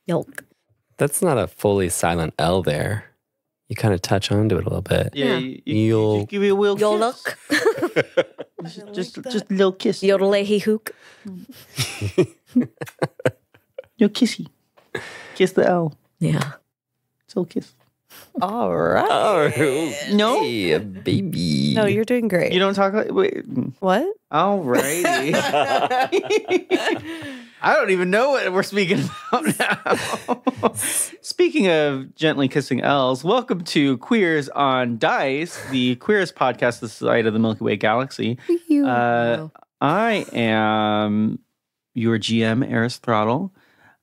Yolk. That's not a fully silent L there. You kind of touch onto it a little bit. Yeah, you just give me a little Yolk. just a little kiss. Yodelehi hook. No kissy. Kiss the L. Yeah. Still kiss. All right. Oh, No? hey, baby. No, you're doing great. You don't talk like... Wait. What? All righty. I don't even know what we're speaking about now. Speaking of gently kissing L's, welcome to Queers on Dice, the queerest podcast this side of the Milky Way galaxy. I am your GM, Eris Throttle,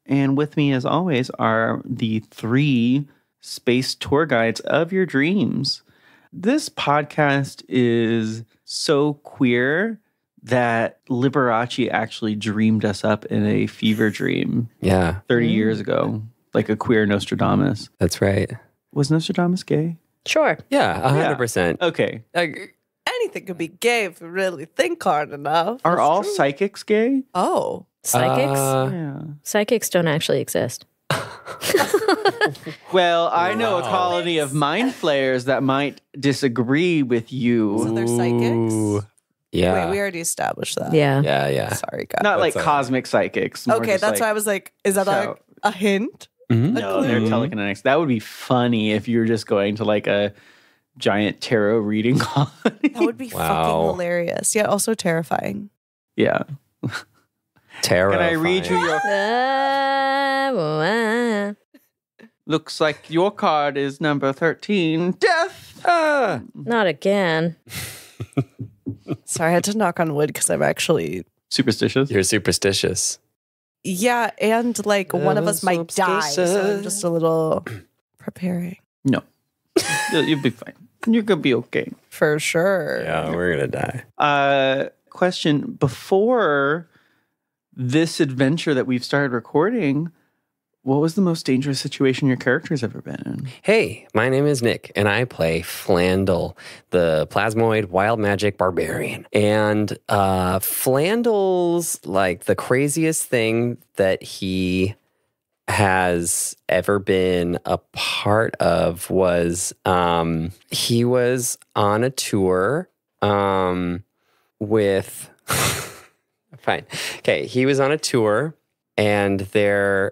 and with me, as always, are the 3 space tour guides of your dreams. This podcast is so queer that Liberace actually dreamed us up in a fever dream. Yeah. 30 years ago, like a queer Nostradamus. That's right. Was Nostradamus gay? Sure. Yeah, 100%. Okay. Anything could be gay if you really think hard enough. Are That's all true. psychics gay? Oh. Psychics? Yeah. Psychics don't actually exist. Well, I know a colony of mindflayers that might disagree with you. So they're psychics? Ooh. Yeah. Wait, we already established that. Yeah. Yeah. Sorry, guys. Not like That's cosmic psychics. more Okay, just that's like, why I was like, is that so- a hint? Mhm. No, they're telekinetics. That would be funny if you were just going to like a giant tarot reading colony. That would be Wow. fucking hilarious. Yeah, also terrifying. Yeah. Tarot. Can I read you your... Looks like your card is number 13. Death! Not again. Sorry, I had to knock on wood because I'm actually... Superstitious. You're superstitious. Yeah, and like one of us might die, so I'm just a little preparing. No. You'll be fine. You're going to be okay. For sure. Yeah, we're going to die. Question. Before this adventure that we've started recording, what was the most dangerous situation your character's ever been in? Hey, my name is Nick, and I play Flandel, the plasmoid wild magic barbarian. And Flandel's like the craziest thing that he has ever been a part of was he was on a tour with fine. Okay, he was on a tour and there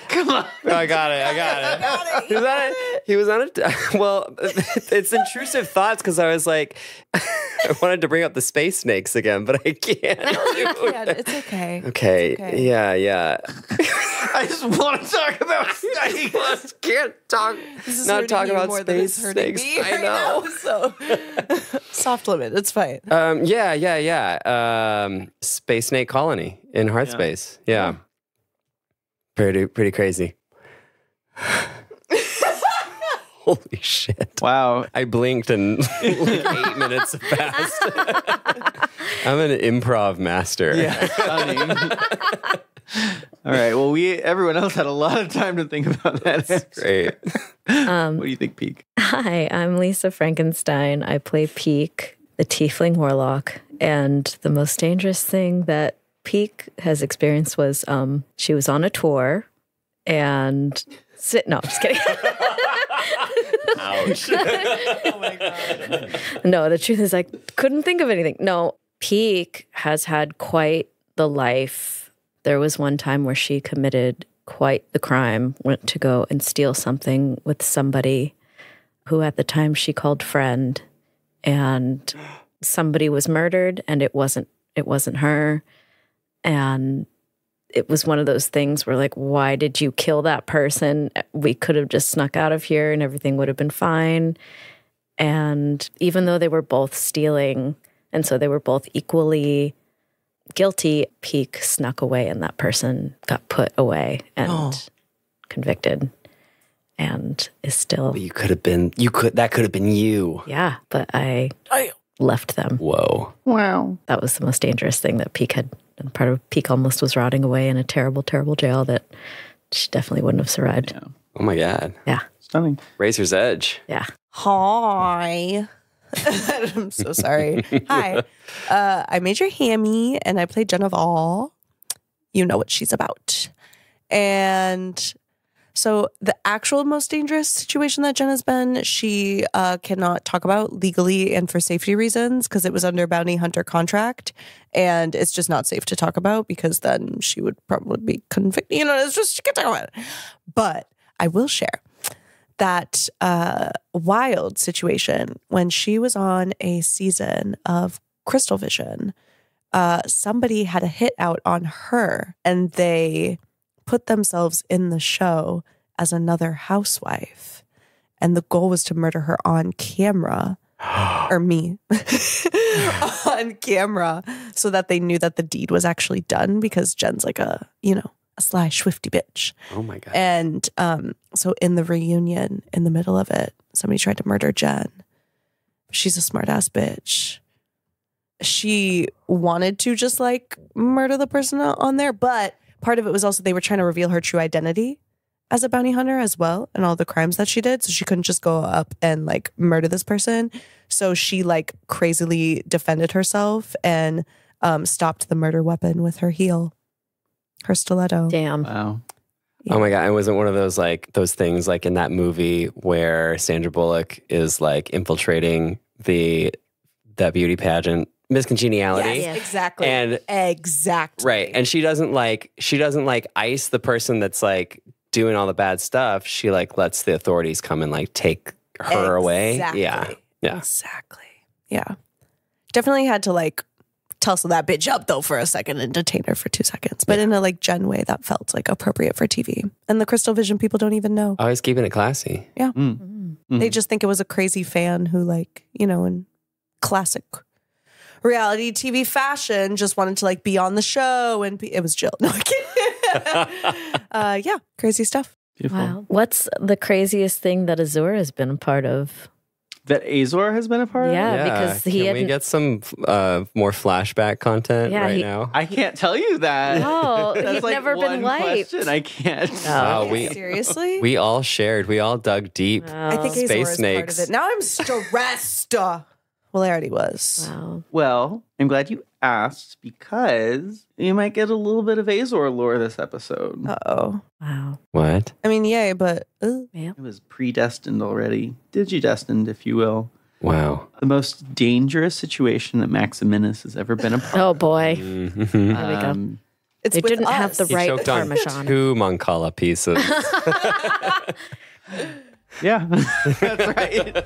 Come on. I got it. He was on it. Well, it's intrusive thoughts because I was like, I wanted to bring up the space snakes again, but I can't. Yeah, it's okay. Okay. It's okay. Yeah. I just want to talk about snakes. Can't talk. This is Not hurting talk you about more than it's space hurting snakes. me I right know. now, so soft limit. It's fine. Yeah. Space snake colony in Hearthspace. Yeah. Pretty crazy. Holy shit. Wow. I blinked and like 8 minutes passed. I'm an improv master. Yeah, stunning. All right. Well, everyone else had a lot of time to think about that. That's great. What do you think, Pique? Hi, I'm Lisa Frankenstein. I play Pique, the tiefling warlock. And the most dangerous thing that Pique has experienced was she was on a tour and... No, I'm just kidding. Ouch. Oh my god. No, the truth is I couldn't think of anything. No, Pique has had quite the life. There was one time where she committed quite the crime, went to go and steal something with somebody who at the time she called friend, and somebody was murdered and it wasn't her. And it was one of those things where like, why did you kill that person? We could have just snuck out of here and everything would have been fine. And even though they were both stealing, and so they were both equally guilty, Pique snuck away and that person got put away and convicted and is still... But that could have been you. Yeah, but I left them. Whoa. Wow. That was the most dangerous thing that Pique had. And part of Pique almost was rotting away in a terrible, terrible jail that she definitely wouldn't have survived. Yeah. Oh my God. Yeah. Stunning. Razor's Edge. Yeah. Hi. I'm so sorry. Hi. I Major Hammy and I play Jenn of All. You know what she's about. And so the actual most dangerous situation that Jenn has been, she cannot talk about legally and for safety reasons because it was under bounty hunter contract. And it's just not safe to talk about because then she would probably be convicted. It's just, she can't talk about it. But I will share that wild situation when she was on a season of Crystal Vision. Somebody had a hit out on her and they put themselves in the show as another housewife. And the goal was to murder her on camera, or me, on camera, so that they knew that the deed was actually done because Jenn's like a sly, swifty bitch. Oh my God. And so in the reunion, in the middle of it, somebody tried to murder Jenn. She's a smart ass bitch. She wanted to just like murder the person on there, but part of it was also they were trying to reveal her true identity as a bounty hunter as well and all the crimes that she did. So she couldn't just go up and like murder this person. So she like crazily defended herself and stopped the murder weapon with her heel, her stiletto. Damn. Wow. Yeah. Oh my God. It wasn't one of those like those things like in that movie where Sandra Bullock is like infiltrating that beauty pageant. Miss Congeniality. Yes, exactly. And exactly. Right. And she doesn't like ice the person that's like doing all the bad stuff. She like lets the authorities come and like take her away. Yeah. Yeah. Exactly. Yeah. Definitely had to like tussle that bitch up though for a second and detain her for 2 seconds. But in a like Jenn way that felt like appropriate for TV. And the Crystal Vision people don't even know. Always keeping it classy. Yeah. They just think it was a crazy fan who like, in classic reality TV fashion just wanted to like be on the show and it was Jill. No, I can't. Crazy stuff. Beautiful. Wow. What's the craziest thing that Azor has been a part of? That Azor has been a part of? Yeah, because he Can we get some more flashback content now? I can't tell you that. Oh, That's he's like never been wiped. question. I can't. Seriously? We all shared. We all dug deep. I think Azor Space is snakes. part of it. Now I'm stressed. Well, I already was. Wow. Well, I'm glad you asked because you might get a little bit of Azor lore this episode. Uh-oh. Wow. What? I mean, yay, but... Yeah. It was predestined already. Digidestined, if you will. Wow. The most dangerous situation that Maximinus has ever been a part of. Oh, boy. Mm-hmm. There we go. It's They with didn't have us. the He right choked on Parmesan. 2 Moncala pieces. Yeah, that's right.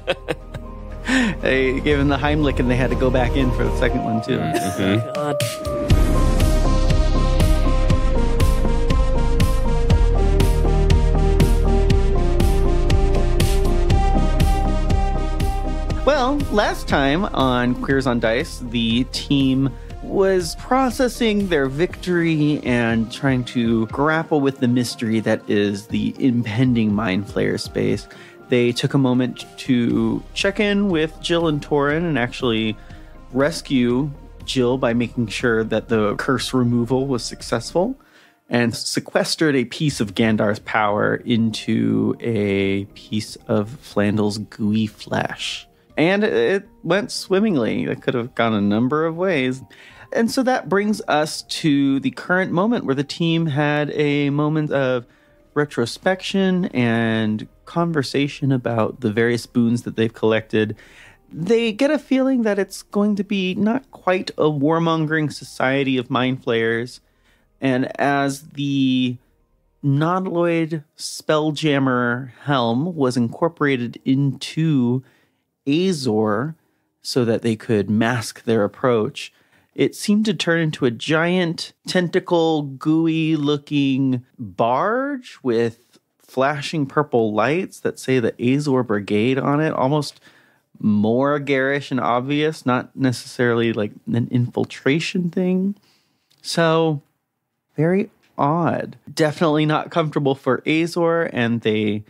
They gave him the Heimlich and they had to go back in for the second one, too. Mm-hmm. God. Well, last time on Queers on Dice, the team was processing their victory and trying to grapple with the mystery that is the impending mindflayer space. They took a moment to check in with Jill and Torin and actually rescue Jill by making sure that the curse removal was successful and sequestered a piece of Gandar's power into a piece of Flandel's gooey flesh. And it went swimmingly. It could have gone a number of ways. And so that brings us to the current moment where the team had a moment of retrospection and conversation about the various boons that they've collected. They get a feeling that it's going to be not quite a warmongering society of mind flayers. And as the Nautiloid Spelljammer helm was incorporated into Azor so that they could mask their approach, it seemed to turn into a giant tentacle, gooey looking barge with flashing purple lights that say the Azor Brigade on it, almost more garish and obvious, not necessarily like an infiltration thing. So very odd. Definitely not comfortable for Azor, and they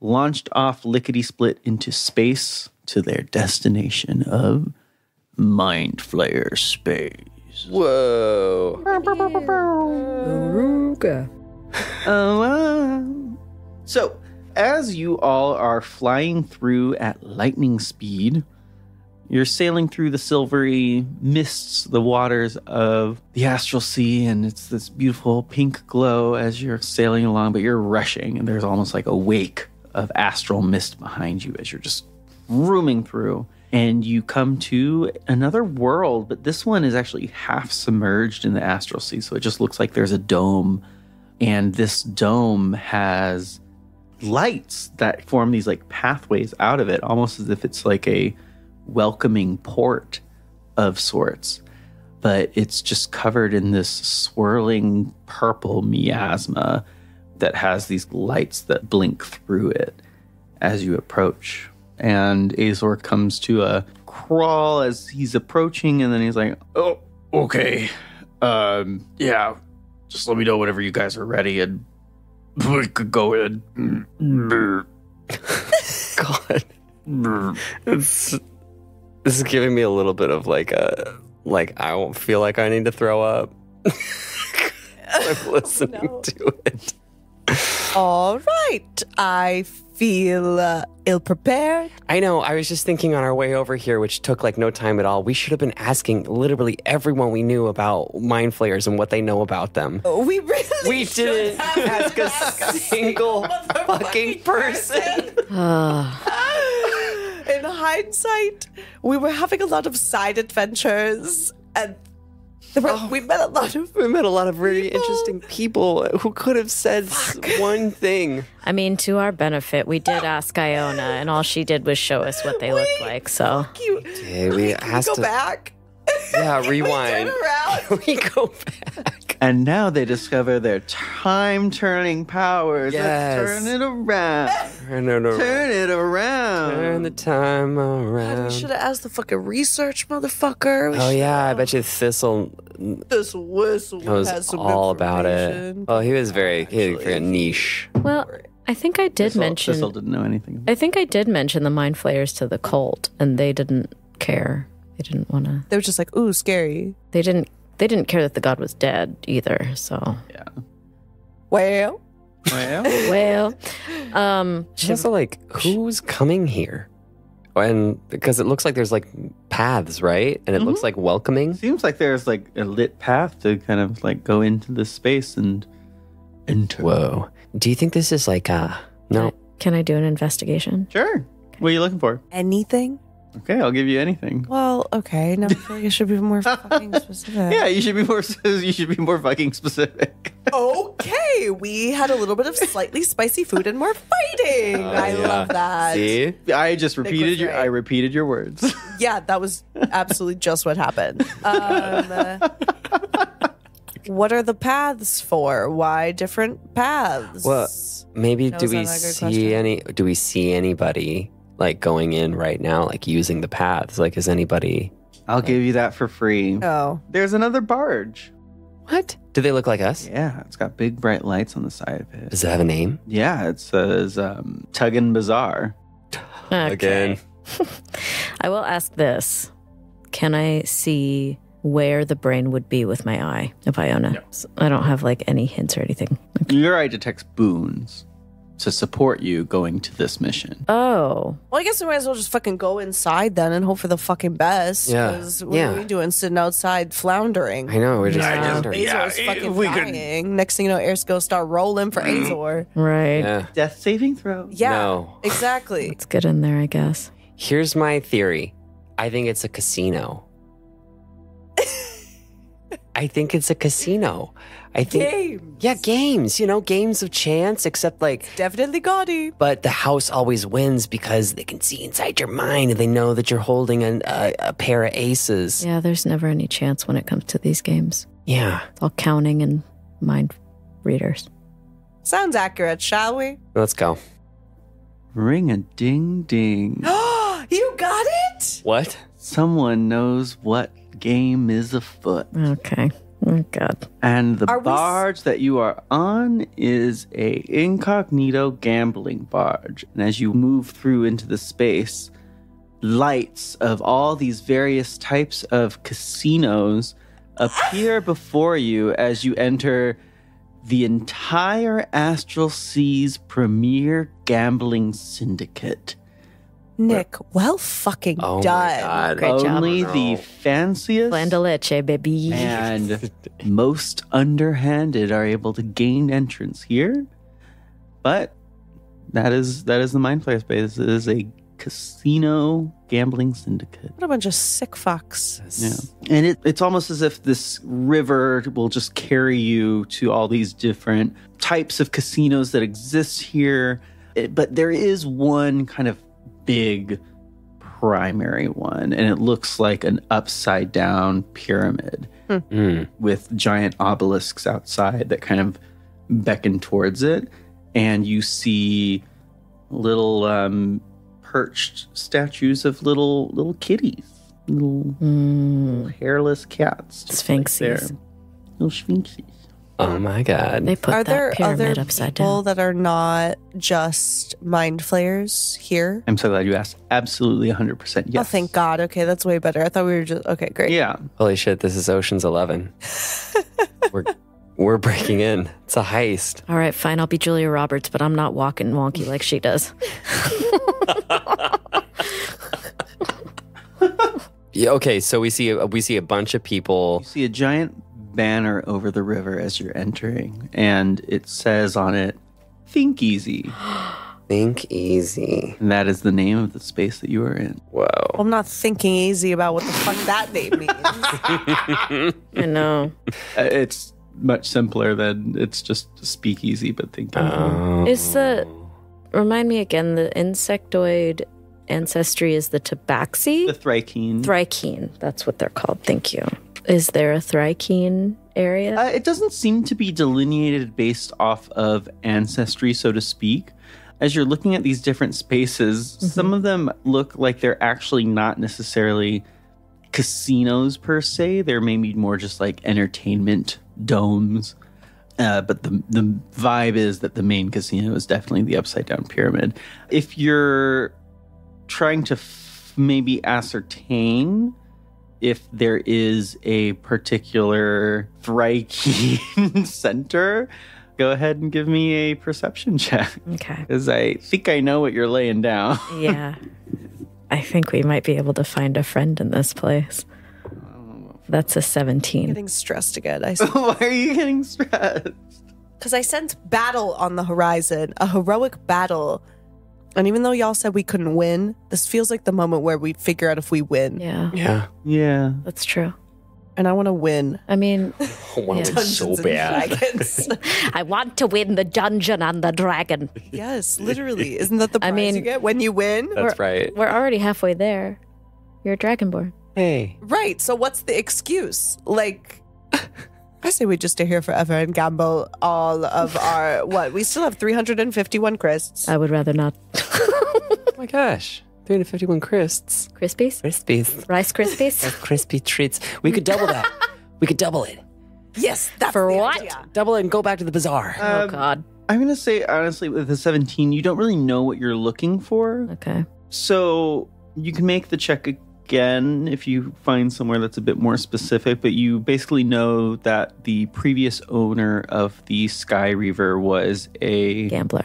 launched off lickety-split into space to their destination of Mindflayer space. Whoa. So, as you all are flying through at lightning speed, You're sailing through the silvery mists, the waters of the astral sea, and it's this beautiful pink glow as you're sailing along, but you're rushing, and there's almost like a wake of astral mist behind you as you're just rooming through. And you come to another world, but this one is actually half submerged in the astral sea, so it just looks like there's a dome, and this dome has lights that form these like pathways out of it, almost as if it's like a welcoming port of sorts, but it's just covered in this swirling purple miasma that has these lights that blink through it as you approach. And Azor comes to a crawl as he's approaching, and then he's like, oh, okay. Yeah, just let me know whenever you guys are ready, and we could go in. God. This is giving me a little bit of like I don't feel like I need to throw up. I'm listening to it. All right. I feel ill-prepared. I know. I was just thinking on our way over here, which took like no time at all. We should have been asking literally everyone we knew about mind flayers and what they know about them. We really We didn't ask a single fucking person. In hindsight, we were having a lot of side adventures, and we met a lot of We met a lot of really interesting people who could have said one thing. I mean, to our benefit, we did ask Iona, and all she did was show us what they looked like. So We asked go to, back. Yeah, rewind. Turn around. We go back. And now they discover their time-turning powers. Yes. Let's turn it around. Turn it around. Turn it around. Turn the time We around. should have asked the fucking research, motherfucker. Oh yeah, I bet you Thistle This whistle knows has some all about it. information. Oh, he was very niche. well, I think I did mention. Thistle didn't know anything. I think I did mention the mind flayers to the cult, and they didn't care. They didn't want to. They were just like, ooh, scary. They didn't care that the god was dead either. So Yeah. Well, Well, well, She's also like, who's coming here? And because it looks like there's like paths, right? And it looks like welcoming. seems like there's like a lit path to kind of like go into this space and enter. Whoa. Do you think this is like no? can I do an investigation? Sure. What are you looking for? anything? Okay, I'll give you anything. Well, okay. Now I feel like it should be more fucking specific. Yeah, you should be more fucking specific. Okay, we had a little bit of slightly spicy food and more fighting. I love that. See? I just repeated was right. I repeated your words. Yeah, that was absolutely just what happened. What are the paths for? Why different paths? Well, maybe That do was we not a good question. do we see anybody like going in right now, like using the paths? Like, is anybody? I'll give you that for free. Oh, There's another barge. What? Do they look like us? Yeah, it's got big bright lights on the side of it. Does it have a name? Yeah, it says Tuggin Bazaar. Again. I will ask this: can I see where the brain would be with my eye of Iona? So I don't have like any hints or anything. Your eye detects boons to support you going to this mission. Oh, well, I guess we might as well just fucking go inside then and hope for the fucking best. Yeah. 'Cause what Yeah. are we doing sitting outside floundering? I know. We're just. Azor's fucking dying. Next thing you know, air's gonna start rolling for Azor. right. Yeah. Death saving throw. Yeah, No. exactly. Let's get in there, I guess. Here's my theory. I think it's a casino. I think it's a casino. I think. Games. Yeah, games. You know, games of chance, except like. Definitely gaudy. But the house always wins because they can see inside your mind and they know that you're holding a pair of aces. Yeah, there's never any chance when it comes to these games. Yeah. It's all counting and mind readers. Sounds accurate, shall we? Let's go. Ring a ding ding. You got it? What? Someone knows what game is afoot. Okay. Oh, God. And the Are we barge that you are on is a incognito gambling barge. And as you move through into the space, lights of all these various types of casinos appear before you as you enter the entire Astral Sea's premier gambling syndicate. Nick, well fucking Oh my done. God. Great job. Only the fanciest Flandel, baby. and most underhanded are able to gain entrance here. But that is the mindflayer space. It is a casino gambling syndicate. What a bunch of sick fucks. Yeah. And it's almost as if this river will just carry you to all these different types of casinos that exist here. But there is one kind of big primary one, and it looks like an upside down pyramid with giant obelisks outside that kind of beckon towards it. And you see little perched statues of little kitties, little hairless cats. just like Sphinxes. there. Little sphinxes. Oh my God. They put Are there that pyramid other upside people down. that are not just mind flayers here? I'm so glad you asked. Absolutely 100% yes. Oh, thank God. Okay, that's way better. I thought we were just okay. Great. Yeah. Holy shit, this is Ocean's 11. We're breaking in. It's a heist. All right, fine. I'll be Julia Roberts, but I'm not walking wonky like she does. Yeah, okay, so we see a bunch of people. You see a giant banner over the river as you're entering, and it says on it, "Think Easy." Think easy. And that is the name of the space that you are in. Whoa. I'm not thinking easy about what the fuck that name means. I know. It's much simpler than it's just a speakeasy, but think Is the remind me again? The insectoid ancestry is the tabaxi. the Thrykean. Thrykean. That's what they're called. Thank you. Is there a Thrykean area? It doesn't seem to be delineated based off of ancestry, so to speak. As you're looking at these different spaces, some of them look like they're actually not necessarily casinos per se. They're maybe more just like entertainment domes. But the vibe is that the main casino is definitely the upside down pyramid. If you're trying to maybe ascertain if there is a particular Thrykean center, go ahead and give me a perception check. Okay. Because I think I know what you're laying down. Yeah. I think we might be able to find a friend in this place. That's a 17. Getting stressed again. Why are you getting stressed? Because I sense battle on the horizon, a heroic battle. And even though y'all said we couldn't win, this feels like the moment where we figure out if we win. Yeah, Yeah. Yeah. that's true. And I want to win. I mean, I want to win so Dungeons and bad. Dragons. I want to win the dungeon and the dragon. Yes, literally. Isn't that the prize mean- you get when you win? That's right. We're already halfway there. You're a dragonborn. Hey. Right. So what's the excuse? Like, I say we just stay here forever and gamble all of our, what? We still have 351 crysts. I would rather not. Oh my gosh. 351 crysts. Crispies? Crispies. Rice Krispies? Crispy treats. We could double that. We could double it. Yes, that's For the what? idea. Double it and go back to the bazaar. Oh, God. I'm going to say, honestly, with the 17, you don't really know what you're looking for. Okay. So you can make the check again if you find somewhere that's a bit more specific, but you basically know that the previous owner of the Sky Reaver was a Gambler.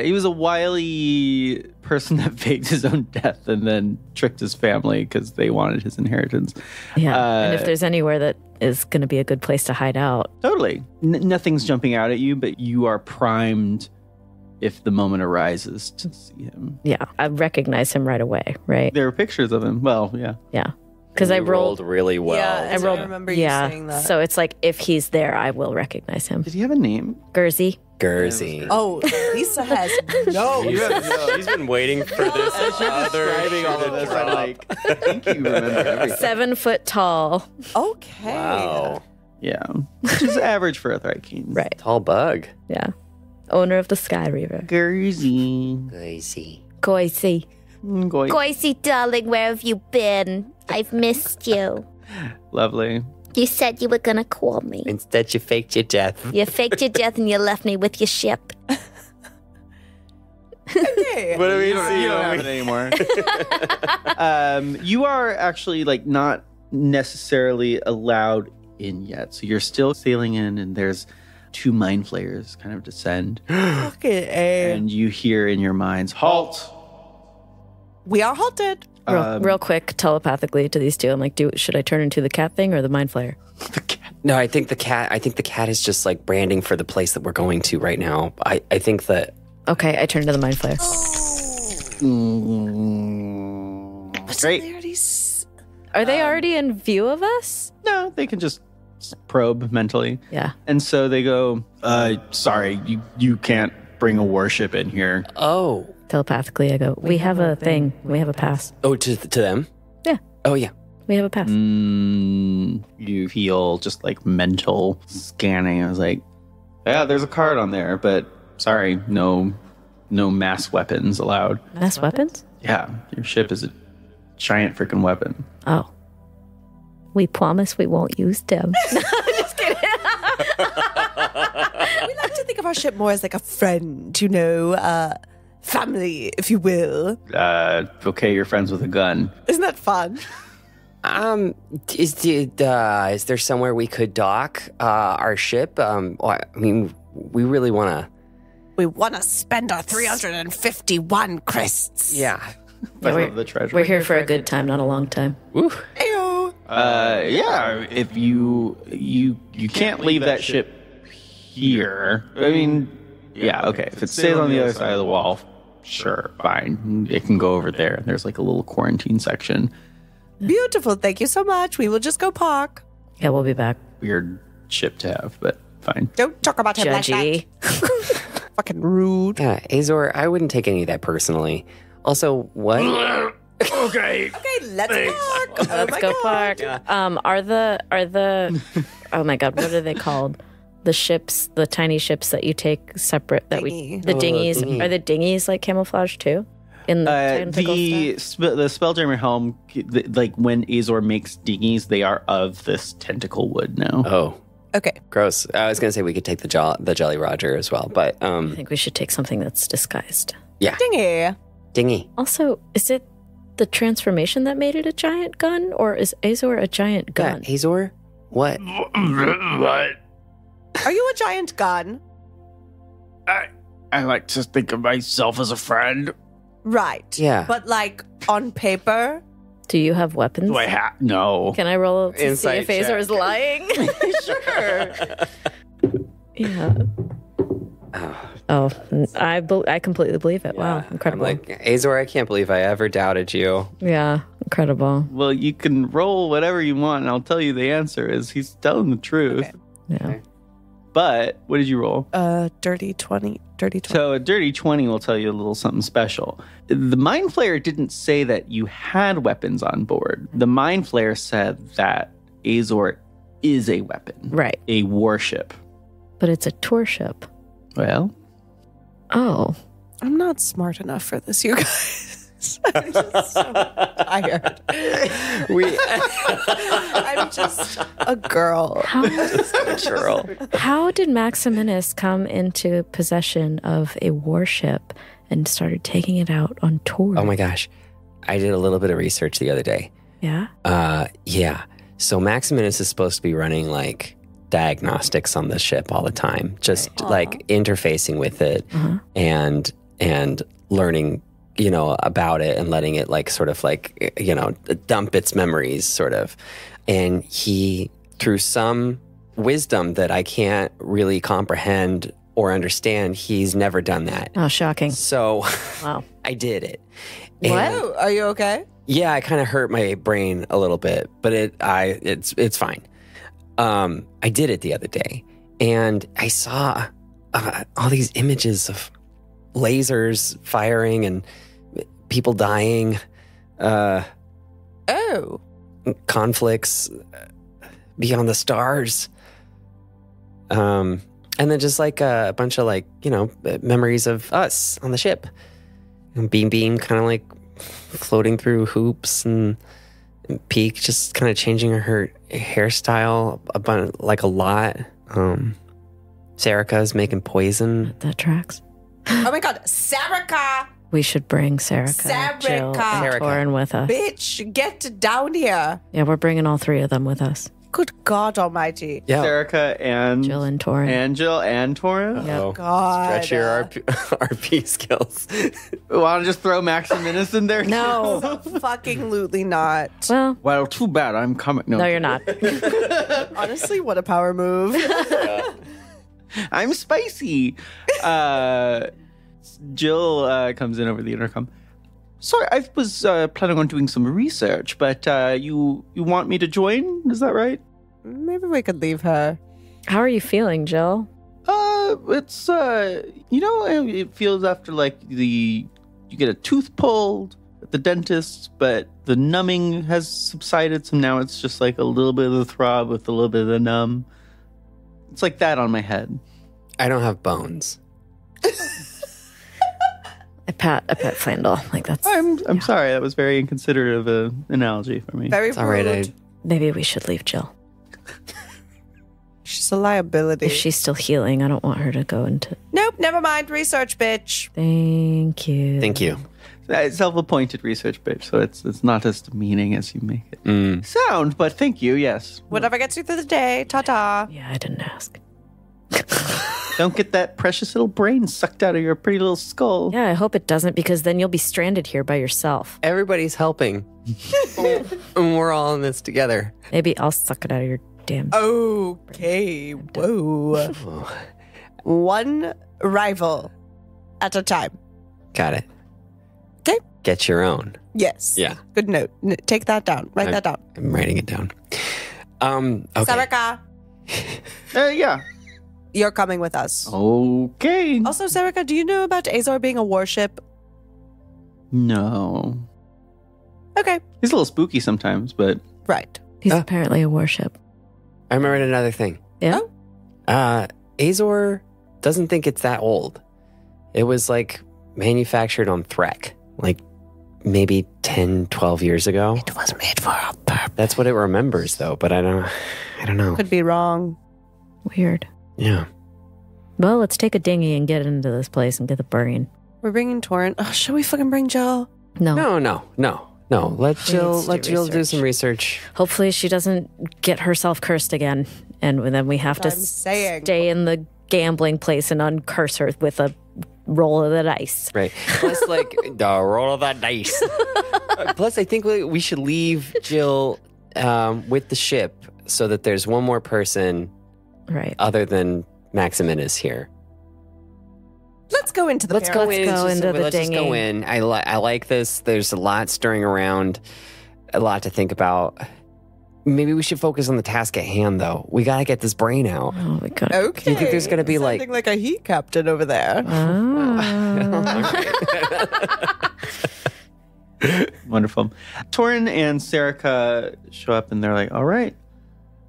he was a wily person that faked his own death and then tricked his family because they wanted his inheritance. Yeah. And if there's anywhere that is going to be a good place to hide out. Totally. Nothing's jumping out at you, but you are primed if the moment arises to see him. Yeah. I recognize him right away, right? There are pictures of him. Well, yeah. Yeah. Because I You rolled. really well. Yeah, I rolled. I remember you yeah. saying that. So it's like if he's there, I will recognize him. Did he have a name? Gurzy. Gurzy. Oh, Lisa has no. He's been waiting for this. As you're describing all of this, I'm like, I think you remember everything. 7 foot tall. Okay. Wow. Yeah. Which is average for a Thrykean. Right. Tall bug. Yeah. Owner of the Sky Reaver. Gurzy. Gurzy. Goisy. Goy. Goisy, darling, where have you been? I've missed you. Lovely. You said you were gonna call me. Instead, you faked your death. You faked your death and you left me with your ship. Okay. What do we You don't have it anymore. You are actually like not necessarily allowed in yet. So you're still sailing in and there's 2 mind flayers kind of descend. Fucking A. And you hear in your minds, halt. We are halted. Real quick, telepathically to these two, I'm like, should I turn into the cat thing or the mind flayer? The cat. No, I think the cat is just like branding for the place that we're going to right now. I think that. Okay, I turn to the mind flayer. Great. Are they already in view of us? No, they can just probe mentally. Yeah. And so they go, sorry, you can't bring a warship in here. Oh. Telepathically, I go, we have a thing. We have a pass. Oh, to them? Yeah. Oh, yeah. We have a pass. You feel just like mental scanning. I was like, yeah, there's a card on there, but sorry, no mass weapons allowed. Mass weapons? Yeah, your ship is a giant freaking weapon. Oh. We promise we won't use them. We like to think of our ship more as like a friend, family, if you will. Okay, you're friends with a gun. Isn't that fun? Is there somewhere we could dock our ship? I mean, we really want to. We want to spend our 351 crysts. Yeah. I love the treasure. We're here for a good time, not a long time. Woo. Ayo. Yeah, if you can't leave that ship here. I mean, yeah, okay. If it stays on the other side of the wall, sure, fine. It can go over there. There's like a little quarantine section. Beautiful. Thank you so much. We will just go park. Yeah, we'll be back. Weird ship to have, but fine. Don't talk about him like Judgy. that. Fucking rude. Yeah, Azor, I wouldn't take any of that personally. Also, what? Okay. Okay, let's park. Let's go park. Are the oh my god, what are they called? The ships, the tiny ships that you take separate Dinghy. the dinghies. dinghy. Are the dinghies like camouflage too? In the tentacle stuff? The Spelljammer helm, like when Azor makes dinghies, they are of this tentacle wood now. Oh, Okay. gross. I was going to say we could take the Jolly Roger as well, but I think we should take something that's disguised. yeah. Dingy. Dinghy. Also, is it the transformation that made it a giant gun, or is Azor a giant gun? Yeah, Azor? What? What? Are you a giant gun? I like to think of myself as a friend. Right. Yeah. But like on paper? Do you have weapons? Do I have? No. Can I roll to Insight see if Azor check. is lying? Sure. Yeah. Oh, I completely believe it. Wow, I'm incredible. like, Azor, I can't believe I ever doubted you. Yeah, incredible. Well, you can roll whatever you want, and I'll tell you the answer is he's telling the truth. Okay. Yeah. But what did you roll? Dirty 20. Dirty 20. So a dirty 20 will tell you a little something special. The Mind Flayer didn't say that you had weapons on board. The Mind Flayer said that Azor is a weapon. Right. A warship. But it's a tour ship. Well, Oh. I'm not smart enough for this, you guys. I'm just so tired. I'm just a girl. How did Maximinus come into possession of a warship and started taking it out on tour? Oh my gosh. I did a little bit of research the other day. Yeah? Yeah. So Maximinus is supposed to be running like diagnostics on the ship all the time, just like interfacing with it and learning, about it and letting it like sort of like, dump its memories sort of. And he, through some wisdom that I can't really comprehend or understand, he's never done that. Oh, shocking. So Wow. I did it. What? Oh, are you okay? Yeah, it kind of hurt my brain a little bit, but it's fine. I did it the other day, and I saw all these images of lasers firing and people dying, Oh. conflicts beyond the stars, and then just like a bunch of like memories of us on the ship, and Beam kind of like floating through hoops and Pique just kind of changing her hairstyle a lot. Serica's making poison. That tracks. Oh my God. Sarika, We should bring Serica, Jill, and Serica. Torin with us. bitch, get down here. Yeah, we're bringing all three of them with us. Good God Almighty. Yeah. Serica and Jill and Torin. and Jill and Torin. Yeah. Oh, God. stretch your RP skills. Want to just throw Maximinus in there? No. Fucking lutely not. Well, Well, too bad. I'm coming. no, you're not. Honestly, what a power move. I'm spicy. Jill comes in over the intercom. Sorry, I was planning on doing some research, but you want me to join? Is that right? Maybe we could leave her. How are you feeling, Jill? It's it feels after like you get a tooth pulled at the dentist, but the numbing has subsided, so now it's just like a little bit of the throb with a little bit of the numb. It's like that on my head. I don't have bones. I pat Flandel. Like that's. I'm sorry, that was very inconsiderate of an analogy for me. Very It's all right. rude. Maybe we should leave Jill. She's a liability. If she's still healing, I don't want her to go into. Nope, never mind. Research, bitch. Thank you. Thank you. It's self-appointed research bitch, so it's not as demeaning as you make it sound. But thank you. Yes. Whatever gets you through the day. Ta-ta. Yeah, I didn't ask. Don't get that precious little brain sucked out of your pretty little skull. Yeah, I hope it doesn't, because then you'll be stranded here by yourself. Everybody's helping. And we're all in this together. Maybe I'll suck it out of your damn. Okay. Whoa. One rival at a time. Got it. Okay. Get your own. Yes. Yeah. Good note. Take that down. Write that down. I'm writing it down. Okay. Serica, Yeah. you're coming with us. Okay. Also, Serica, do you know about Azor being a warship? No. Okay. He's a little spooky sometimes, but Right. He's apparently a warship. I remembered another thing. Yeah. Azor doesn't think it's that old. It was like manufactured on Threk, like maybe 10, 12 years ago. It was made for a purpose. That's what it remembers, though. But I don't know. Could be wrong. Weird. Yeah. Well, let's take a dinghy and get into this place and get the brain. We're bringing Torrent. Oh, should we fucking bring Jill? No. No. Let Jill do research. some research. Hopefully she doesn't get herself cursed again. And then we have to I'm saying. stay in the gambling place and uncurse her with a roll of the dice. Right. Plus, like, the roll of the dice. Plus, I think we should leave Jill with the ship so that there's one more person Right. other than Maximinus here. Let's go into the Let's go pyramid. in. the Let's just go dinghy. in. I like this. There's a lot stirring around, a lot to think about. Maybe we should focus on the task at hand, though. We gotta get this brain out. Oh, we could. Okay. Do you think there's gonna be Sounding like a heat captain over there. wonderful. Torin and Serica show up and they're like, all right,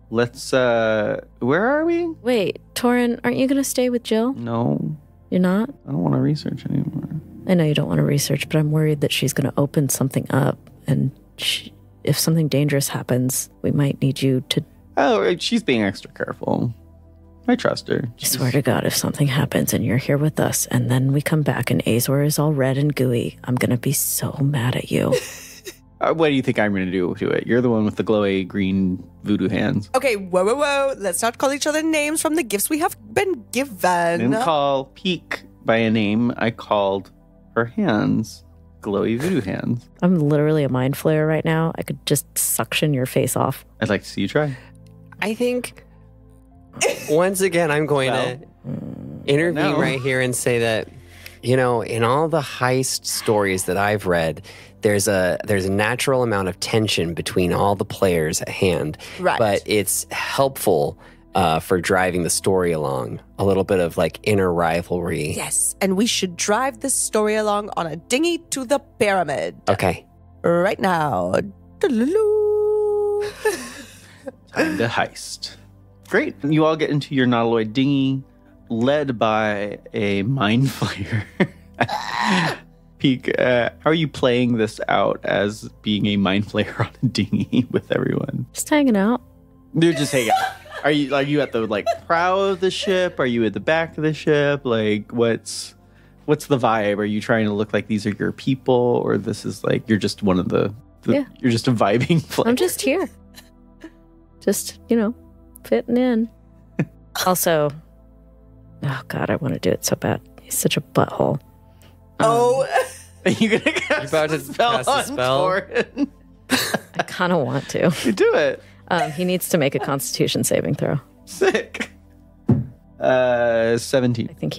let's, where are we? Wait, Torin, aren't you going to stay with Jill? No, You're not? I don't want to research anymore. I know you don't want to research, but I'm worried that she's going to open something up. And if something dangerous happens, we might need you to. Oh, she's being extra careful. I trust her. I swear to God, if something happens and you're here with us and then we come back and Azor is all red and gooey, I'm going to be so mad at you. What do you think I'm going to do to it? You're the one with the glowy green voodoo hands. Okay, whoa. Let's not call each other names from the gifts we have been given. I didn't call Pique by a name. I called her hands glowy voodoo hands. I'm literally a mindflayer right now. I could just suction your face off. I'd like to see you try. I think once again I'm going to intervene right here and say that, you know, in all the heist stories that I've read, there's a natural amount of tension between all the players at hand. Right. But it's helpful for driving the story along. A little bit of like inner rivalry. Yes, and we should drive this story along on a dinghy to the pyramid. Okay. Right now. Doo-doo-doo. Time to heist. Great. You all get into your nautiloid dinghy, led by a mindflayer. Pique, how are you playing this out as being a mindflayer on a dinghy with everyone? Just hanging out. They're just hanging out. Are you at the prow of the ship? Are you at the back of the ship? Like what's the vibe? Are you trying to look like these are your people, or this is like you're just one of the Yeah. you're just a vibing player? I'm just here. Just, fitting in. Also, oh God, I want to do it so bad. He's such a butthole. Oh, Are you going to cast about to a spell cast a on spell? Torin? I kind of want to. You do it. He needs to make a Constitution saving throw. Sick. 17. I think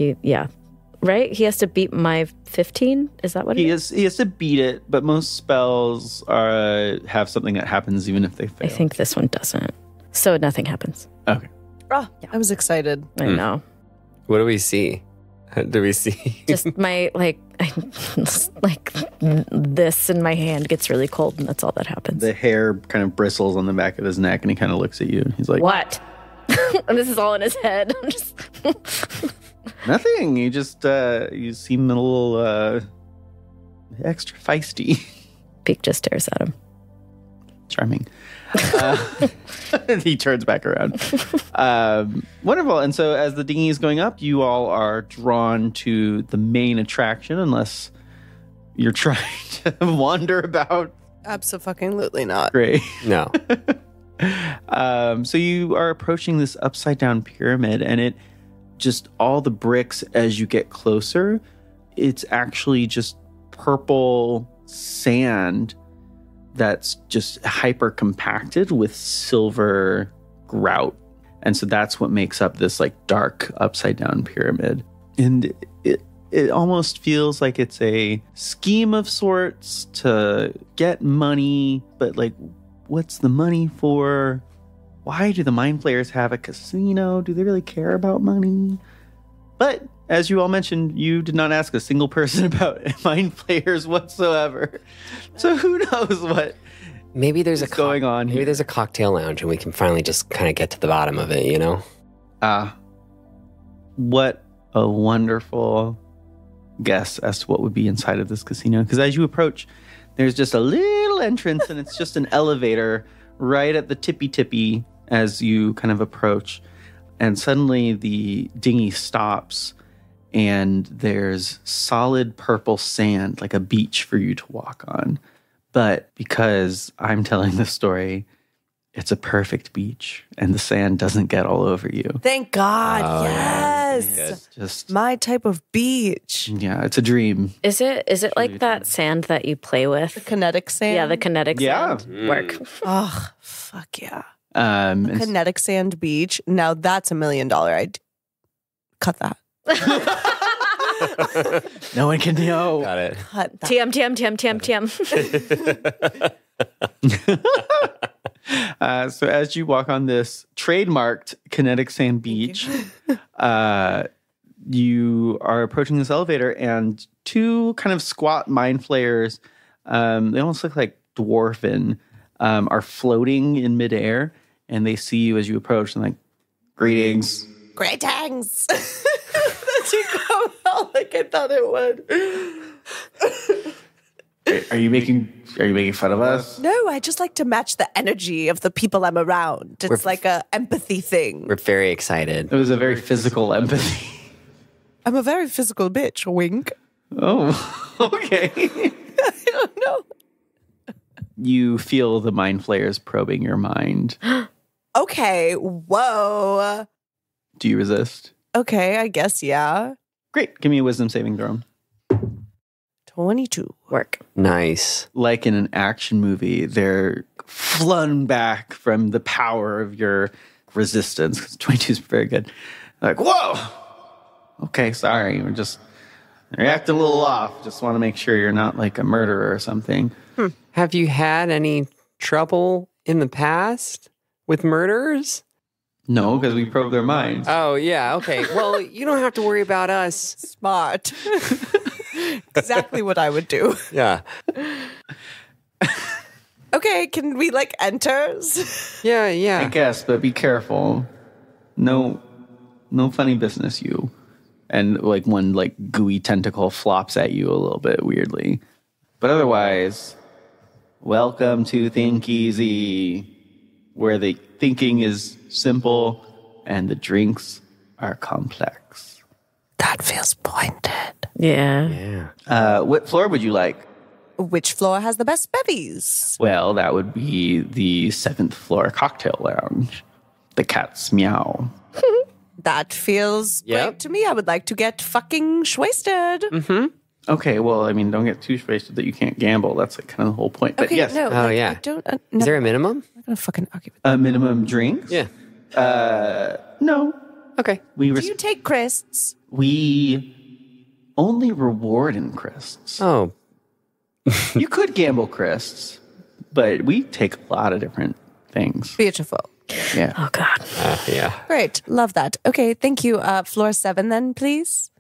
right? He has to beat my 15? Is that what it is? He has to beat it, but most spells have something that happens even if they fail. I think this one doesn't. So nothing happens. Okay. oh, I was excited. I know. What do we see? Do we see? Just my, this in my hand gets really cold, and that's all that happens. The hair kind of bristles on the back of his neck, and he kind of looks at you. And he's like, What? And this is all in his head. I'm just... Nothing. You just, you seem a little extra feisty. Pique just stares at him. Charming. He turns back around. Wonderful. And so as the dinghy is going up, you all are drawn to the main attraction, unless you're trying to wander about. Absolutely not. Great. No. So you are approaching this upside down pyramid, and it just all the bricks as you get closer, it's actually just purple sand that's just hyper compacted with silver grout. And so that's what makes up this like dark upside down pyramid. And it almost feels like it's a scheme of sorts to get money, but like, what's the money for? Why do the mind flayers have a casino? Do they really care about money? But as you all mentioned, you did not ask a single person about mind flayers whatsoever. So who knows what Maybe there's going on here. Maybe there's a cocktail lounge and we can finally just kind of get to the bottom of it, What a wonderful guess as to what would be inside of this casino. Because as you approach, there's just a little entrance, and it's just an elevator right at the tippy as you kind of approach. And suddenly the dinghy stops, and there's solid purple sand, like a beach for you to walk on. But because I'm telling the story, it's a perfect beach, and the sand doesn't get all over you. Thank God. Oh, yes. It's just, My type of beach. yeah, it's a dream. Is it like that sand that you play with? The kinetic sand. Yeah, the kinetic Yeah. sand. Work. Oh, fuck yeah. And Kinetic sand beach. Now that's $1 million. I'd cut that. no one can know. Got it. Cut that. TM. So as you walk on this trademarked kinetic sand beach, you are approaching this elevator, and two kind of squat mind flayers, they almost look like dwarven, are floating in midair, and they see you as you approach, and like, greetings. Greetings. That didn't come out like I thought it would. Are you making fun of us? No, I just like to match the energy of the people I'm around. It's like a empathy thing. We're very excited. It was a very physical empathy. I'm a very physical bitch. Wink. Oh, okay. I don't know. You feel the mind flayers probing your mind. Okay. Whoa. Do you resist? Okay, I guess, yeah. Great. Give me a wisdom saving throw. 22. Work. Nice. Like in an action movie, they're flung back from the power of your resistance. 22 is very good. Like, whoa! Okay, sorry. We're just reacting a little off. Just want to make sure you're not like a murderer or something. Have you had any trouble in the past with murderers? No, because we probe their minds. Oh, yeah. Okay. Well, you don't have to worry about us. Smart. Exactly what I would do. Yeah. Okay, can we like enter? Yeah, I yeah. guess, but be careful. No funny business, you. And like one like gooey tentacle flops at you a little bit weirdly. But otherwise, welcome to Think Easy, where the thinking is simple and the drinks are complex. That feels pointed. Yeah. Yeah. What floor would you like? which floor has the best bevies? Well, that would be the 7th floor cocktail lounge. The cat's meow. That feels great to me. I would like to get fucking wasted. Okay, well, I mean, don't get too wasted that you can't gamble. That's like kind of the whole point. But Okay, yes, no. Oh, like, yeah. I don't, Is there a minimum? I'm not going to fucking argue with that. minimum drinks? Yeah. No. Okay. We Do you take crysts? we only reward in crysts. Oh, You could gamble crysts, but we take a lot of different things. Beautiful. Yeah. Oh, God. yeah. Great. Love that. Okay, thank you. Floor 7 then, please.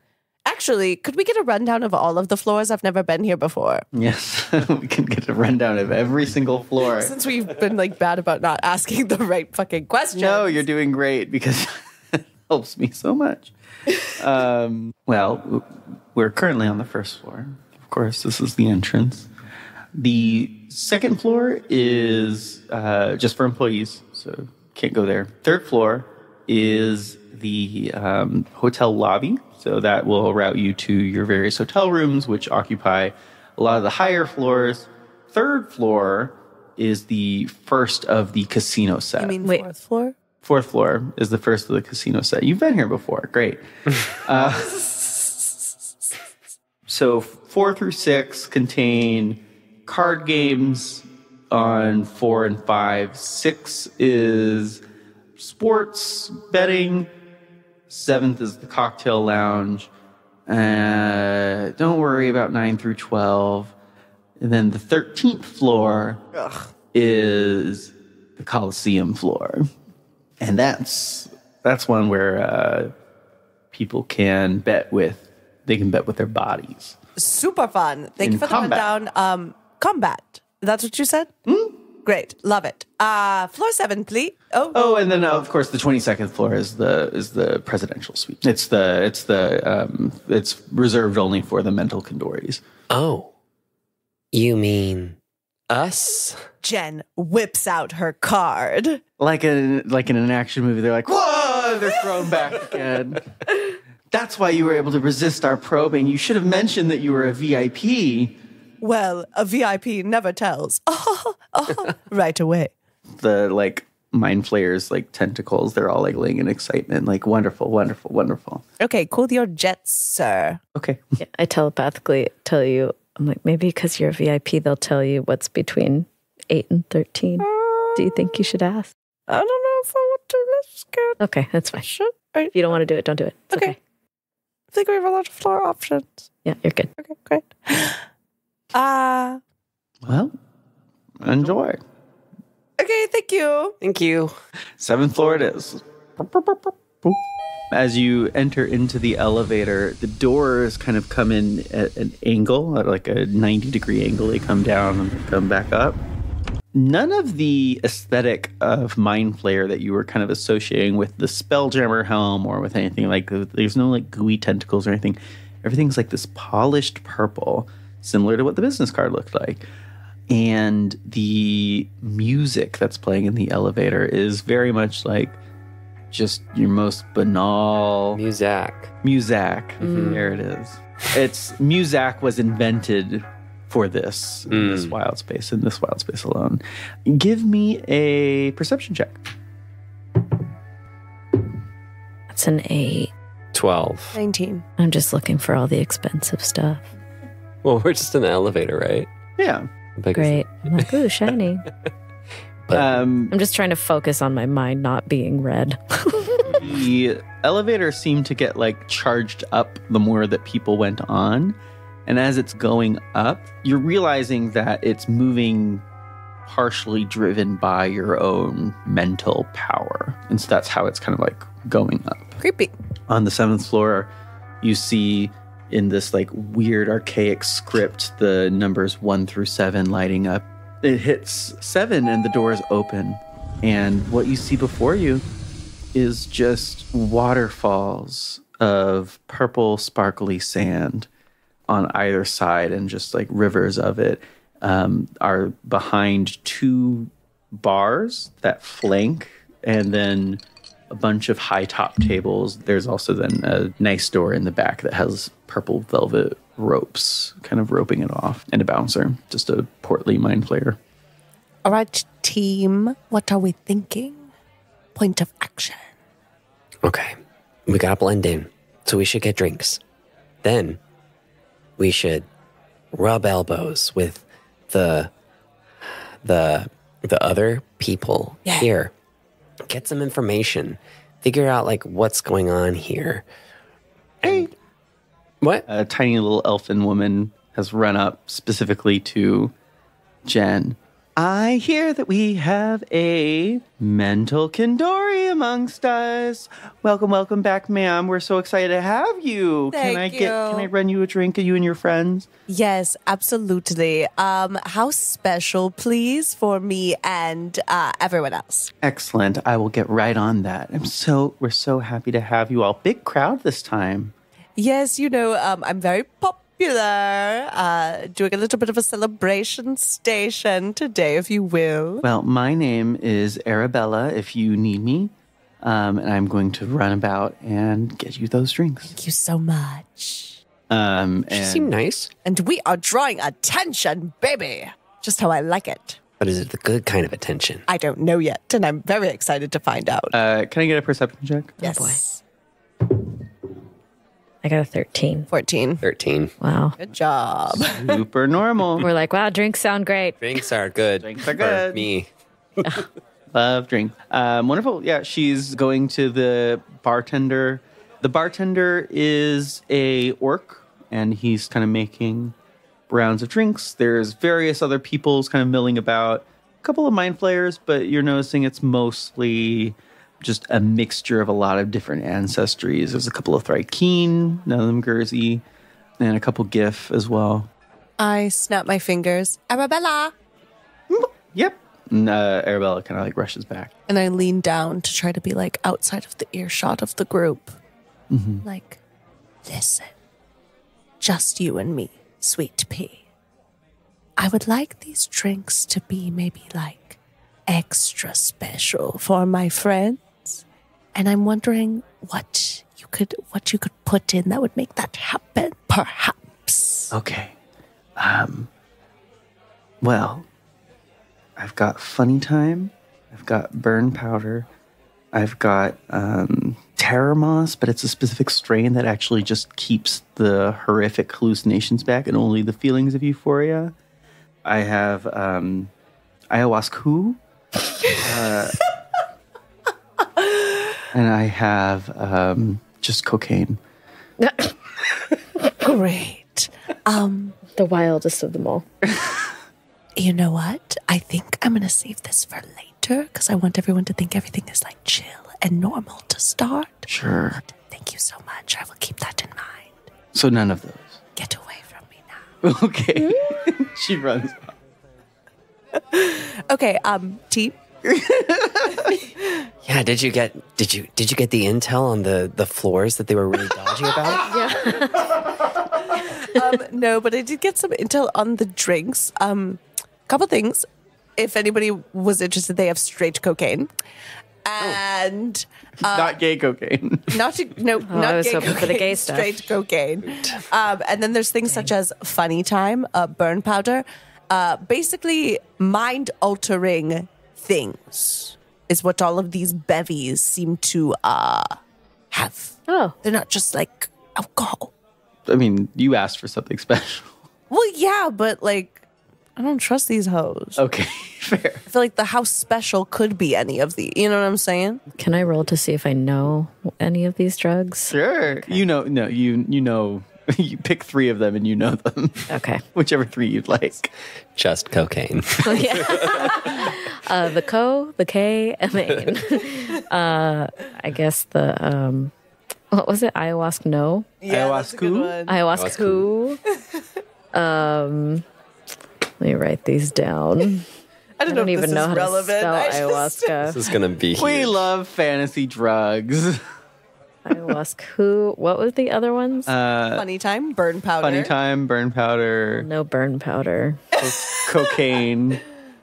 Actually, could we get a rundown of all of the floors? I've never been here before. Yes. We can get a rundown of every single floor. Since we've been like bad about not asking the right fucking question. No, you're doing great because it helps me so much. Well, we're currently on the 1st floor. Of course, this is the entrance. The 2nd floor is just for employees, so can't go there. 3rd floor is the hotel lobby, so that will route you to your various hotel rooms, which occupy a lot of the higher floors. 3rd floor is the first of the casino set. You mean Wait. 4th floor? 4th floor is the first of the casino set. You've been here before. Great. So 4 through 6 contain card games on 4 and 5. 6 is sports betting. 7th is the cocktail lounge. Don't worry about 9 through 12. And then the 13th floor is the Coliseum floor. And that's one where people can bet with their bodies. Super fun. Thank In you for combat. the rundown. Combat. That's what you said? Great. Love it. Floor 7, please. Oh, and then of course the 22nd floor is the presidential suite. It's reserved only for the mental condores. Oh. You mean us? Jenn whips out her card. Like in an action movie, they're like, whoa, they're thrown back again. That's why you were able to resist our probing. You should have mentioned that you were a VIP. Well, a VIP never tells. Right away. The mind flayers, tentacles, they're all laying in excitement. Wonderful, wonderful, wonderful. Okay, cool your jets, sir. Okay. Yeah, I telepathically tell you, I'm like, maybe because you're a VIP, they'll tell you what's between 8 and 13. Do you think you should ask? I don't know if I want to risk it. Okay, that's fine. Should If you don't want to do it, don't do it. It's okay. I think we have a lot of floor options. Yeah, you're good. Okay, great. Well, enjoy. Okay, thank you. Thank you. 7th floor it is. As you enter into the elevator, the doors kind of come in at an angle, at like a 90-degree angle. They come down and they come back up. None of the aesthetic of mindflayer that you were kind of associating with the Spelljammer helm or with anything there's no gooey tentacles or anything. Everything's like this polished purple, similar to what the business card looked like. And the music that's playing in the elevator is very much like just your most banal Muzak. There it is. It's Muzak was invented for this in this wild space alone. Give me a perception check. That's an 8. 12. 19. I'm just looking for all the expensive stuff. Well, we're just in the elevator, right? Yeah. Great. I'm like, ooh, shiny. I'm just trying to focus on my mind not being red. The elevator seemed to get charged up the more that people went on. And as it's going up, you're realizing that it's moving partially driven by your own mental power. And so that's how it's kind of going up. Creepy. On the 7th floor, you see in this weird archaic script the numbers 1 through 7 lighting up. It hits 7 and the doors open. And what you see before you is just waterfalls of purple sparkly sand on either side, and just rivers of it are behind 2 bars that flank, and then a bunch of high top tables. There's also then a nice door in the back that has purple velvet ropes, kind of roping it off, and a bouncer, just a portly mind flayer. All right, team, what are we thinking? Point of action. Okay, we gotta blend in, so we should get drinks. Then we should rub elbows with the other people here. Get some information. Figure out like what's going on here. Hey. What? A tiny little elfin woman has run up specifically to Jenn. I hear that we have a mental Kindori amongst us. Welcome back, ma'am. We're so excited to have you. Thank you. Can I run you a drink, you and your friends? Yes, absolutely. How special, please, for me and everyone else. Excellent. I will get right on that. We're so happy to have you all. Big crowd this time. Yes, I'm very popular. Doing a little bit of a celebration station today, if you will. Well, my name is Arabella, if you need me. And I'm going to run about and get you those drinks. Thank you so much. She seemed nice. And we are drawing attention, baby. Just how I like it. But is it the good kind of attention? I don't know yet, and I'm very excited to find out. Can I get a perception check? Yes. I got a 13. 14. 13. Wow. Good job. Super normal. We're like, wow, drinks sound great. Drinks are good. Drinks are for good. me. Love drink. Wonderful. Yeah, she's going to the bartender. The bartender is a orc, and he's kind of making rounds of drinks. There's various other people's kind of milling about. A couple of mind flayers, but you're noticing it's mostly just a mixture of a lot of different ancestries. There's a couple of Thrykean, none of them Guernsey, and a couple Gif as well. I snap my fingers. Arabella! Yep. And Arabella kind of like rushes back. And I lean down to try to be like outside of the earshot of the group. Mm-hmm. Like, listen, just you and me, sweet pea. I would like these drinks to be maybe like extra special for my friends. And I'm wondering what you could put in that would make that happen, perhaps. Okay. Well, I've got Funny Time. I've got Burn Powder. I've got Terror Moss, but it's a specific strain that actually just keeps the horrific hallucinations back and only the feelings of euphoria. I have Ayahuasca. And I have just cocaine. Great. The wildest of them all. You know what? I think I'm going to save this for later because I want everyone to think everything is like chill and normal to start. Sure. But thank you so much. I will keep that in mind. So none of those. Get away from me now. Okay. She runs off. Okay, T. Yeah, did you get the intel on the floors that they were really dodgy about? No, but I did get some intel on the drinks. Couple things. If anybody was interested, they have straight cocaine. And Not gay cocaine. not I not was gay hoping for the cocaine, gay stuff. straight cocaine. And then there's things such as Funny Time, Burn Powder, basically mind altering things is what all of these bevies seem to have. Oh. They're not just like alcohol. I mean, you asked for something special. Well, yeah, but like, I don't trust these hoes. Okay, fair. I feel like the house special could be any of the. You know what I'm saying? Can I roll to see if I know any of these drugs? Sure. Okay. You know, you pick 3 of them and you know them. Okay. Whichever 3 you'd like. Just cocaine. Oh, yeah. The K, and the N. I guess the, what was it? Ayahuasca? No. Yeah, that's a good one. Ayahuasca. Let me write these down. I don't even if this know is how relevant. to spell ayahuasca. This is gonna be huge. We love fantasy drugs. Ayahuasca. What was the other ones? Funny Time, Burn Powder. Funny Time, Burn Powder, No burn powder. cocaine.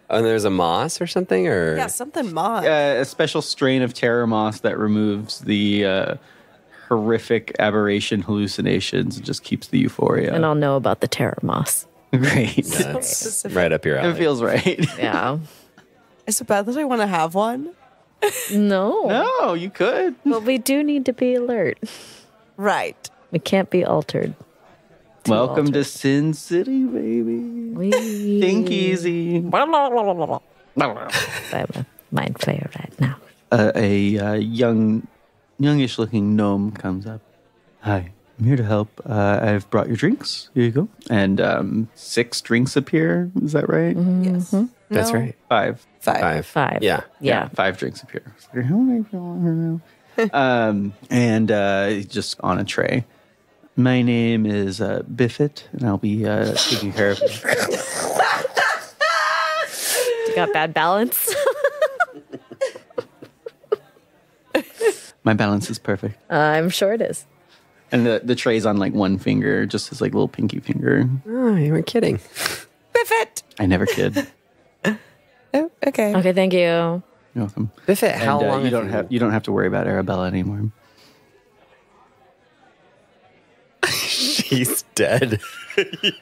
Oh, and there's a moss or something, or Yeah, something mod. A special strain of terror moss that removes the horrific aberration hallucinations and just keeps the euphoria. And I'll know about the terror moss. Great. That's right up your alley. It feels right. Yeah. Is it bad that I want to have one? No. No, you could. But we do need to be alert. Right. We can't be altered. Welcome to Sin City, baby. Think easy. I'm a mindflayer right now. A youngish looking gnome comes up. Hi, I'm here to help. I've brought your drinks. Here you go. And 6 drinks appear. Is that right? Yes. That's No. right. 5. 5. Yeah. Yeah. 5 drinks appear. How am I feeling now? And just on a tray. My name is Biffet, and I'll be taking care of you. You got bad balance. My balance is perfect. I'm sure it is. And the tray's on like one finger, just his like little pinky finger. Oh, you were kidding. Biffet. I never kid. Oh, okay. Okay, thank you. You're welcome. Biffet, how And, long you don't have to worry about Arabella anymore. She's dead. You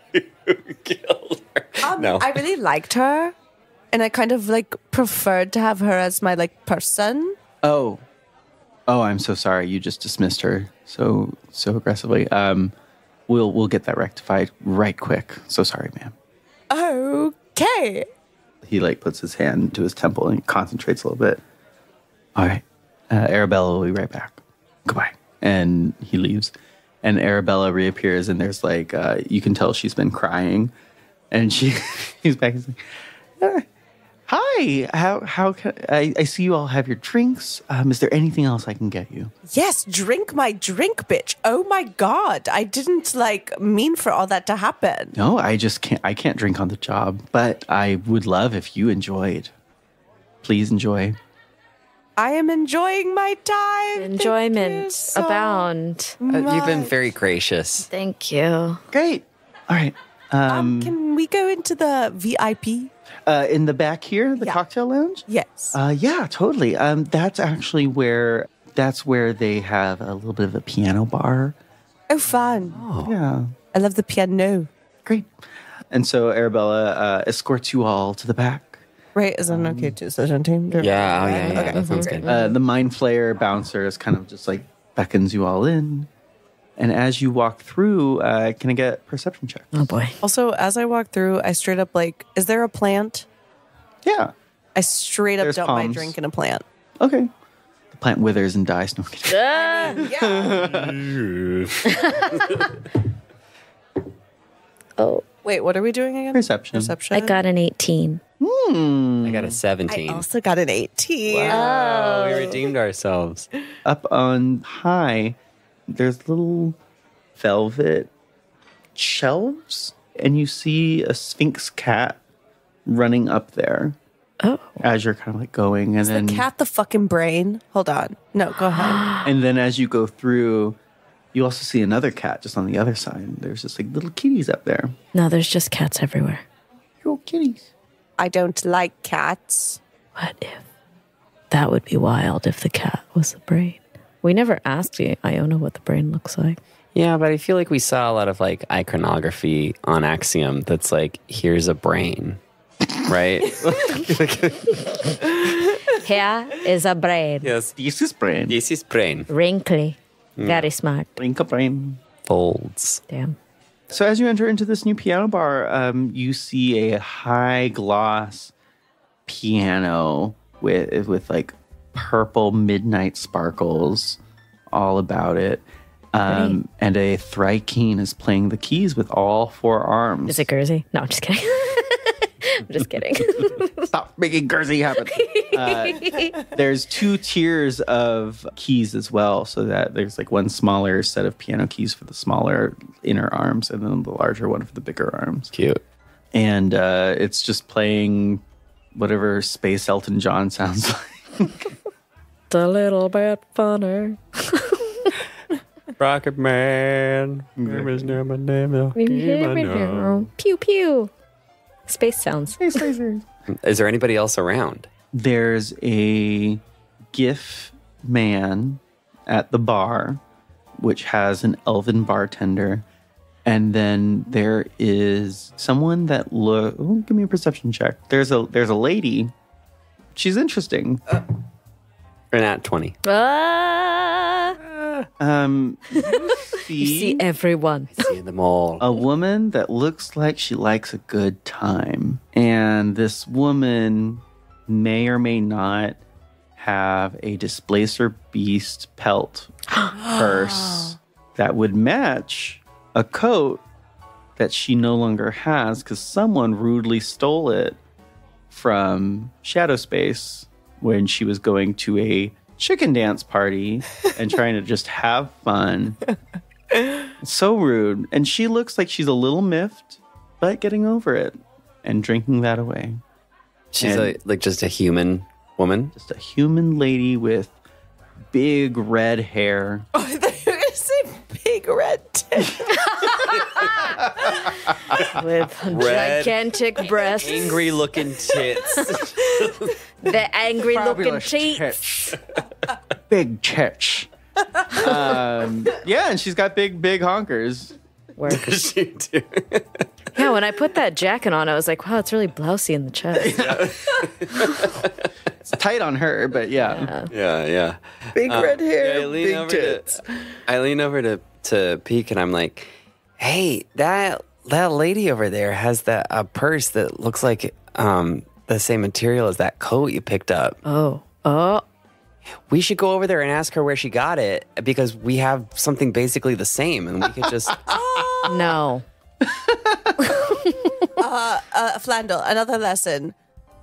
killed her. No. I really liked her, and I kind of like preferred to have her as my like person. Oh, I'm so sorry. You just dismissed her so aggressively. We'll get that rectified right quick. So sorry, ma'am. Okay. He like puts his hand to his temple and concentrates a little bit. All right, Arabella will be right back. Goodbye. And he leaves. And Arabella reappears, and there's like you can tell she's been crying, and he's back. He's like, hi, how can I see you all have your drinks? Is there anything else I can get you? Yes, drink my drink, bitch. Oh my god, I didn't like mean for all that to happen. No, I just can't. I can't drink on the job, but I would love if you enjoyed. Please enjoy. I am enjoying my time. Thank you Enjoyment so abound. You've been much. very gracious. Thank you. Great. All right. Can we go into the VIP? In the back here, the Yeah. cocktail lounge. Yes. Yeah, totally. That's actually where they have a little bit of a piano bar. Oh, fun. Yeah, I love the piano. great. And so Arabella escorts you all to the back. Right, is that okay too? So don't team. Yeah, yeah. Okay. That sounds good. The mindflayer bouncer is kind of just like beckons you all in. And as you walk through, can I get perception check? Oh boy. Also, as I walk through, I straight up like, is there a plant? Yeah. I straight up There's dump my palms. drink in a plant. Okay. The plant withers and dies. No, I'm kidding. Oh, Wait, what are we doing again? Perception. Perception. I got an 18. I got a I 17. also got an 18. Oh, we redeemed ourselves. Up on high, there's little velvet shelves, and you see a Sphinx cat running up there Oh. as you're kind of like going, and The then cat, the fucking brain. Hold on. No, go ahead. and then as you go through, you also see another cat just on the other side. There's just like little kitties up there. No, there's just cats everywhere. Little kitties. I don't like cats. What if that would be wild if the cat was the brain? We never asked Iona what the brain looks like. Yeah, but I feel like we saw a lot of like iconography on Axiom that's like, here's a brain, right? Here is a brain. Yes. This is brain. This is brain. Wrinkly. Very smart. Brain. Folds. Damn. So as you enter into this new piano bar, you see a high gloss piano with like purple midnight sparkles all about it. And a Thrykeen is playing the keys with all 4 arms. Is it Guernsey? No, I'm just kidding. I'm just kidding. Stop making Guernsey happen. There's 2 tiers of keys as well, so that there's like one smaller set of piano keys for the smaller inner arms, and then the larger one for the bigger arms. Cute. And it's just playing whatever Space Elton John sounds like. It's a little bit funner. Rocket Man. Pew pew. Space sounds. Is there anybody else around? There's a GIF man at the bar which has an elven bartender. And then there is someone that give me a perception check. There's a lady. She's interesting. Or not 20. You see everyone. See them all. A woman that looks like she likes a good time. And this woman may or may not have a Displacer Beast pelt purse that would match a coat that she no longer has because someone rudely stole it from Shadow Space when she was going to a chicken dance party and trying to just have fun. It's so rude. And she looks like she's a little miffed, but getting over it and drinking that away. She's just a human woman. Just a human lady with big red hair. Oh, I thought you were going to say big red tits. With gigantic breasts. Angry looking tits. The angry looking Fabulous teats. Big tits. Yeah, and she's got big honkers. She do. Yeah, when I put that jacket on, I was like, wow, it's really blousy in the chest. It's tight on her, but yeah. Yeah. Big red hair, I lean big over tits. I lean over to Pique and I'm like, hey, that lady over there has a purse that looks like the same material as that coat you picked up. Oh. We should go over there and ask her where she got it because we have something basically the same and we could just... No. Flandel, another lesson.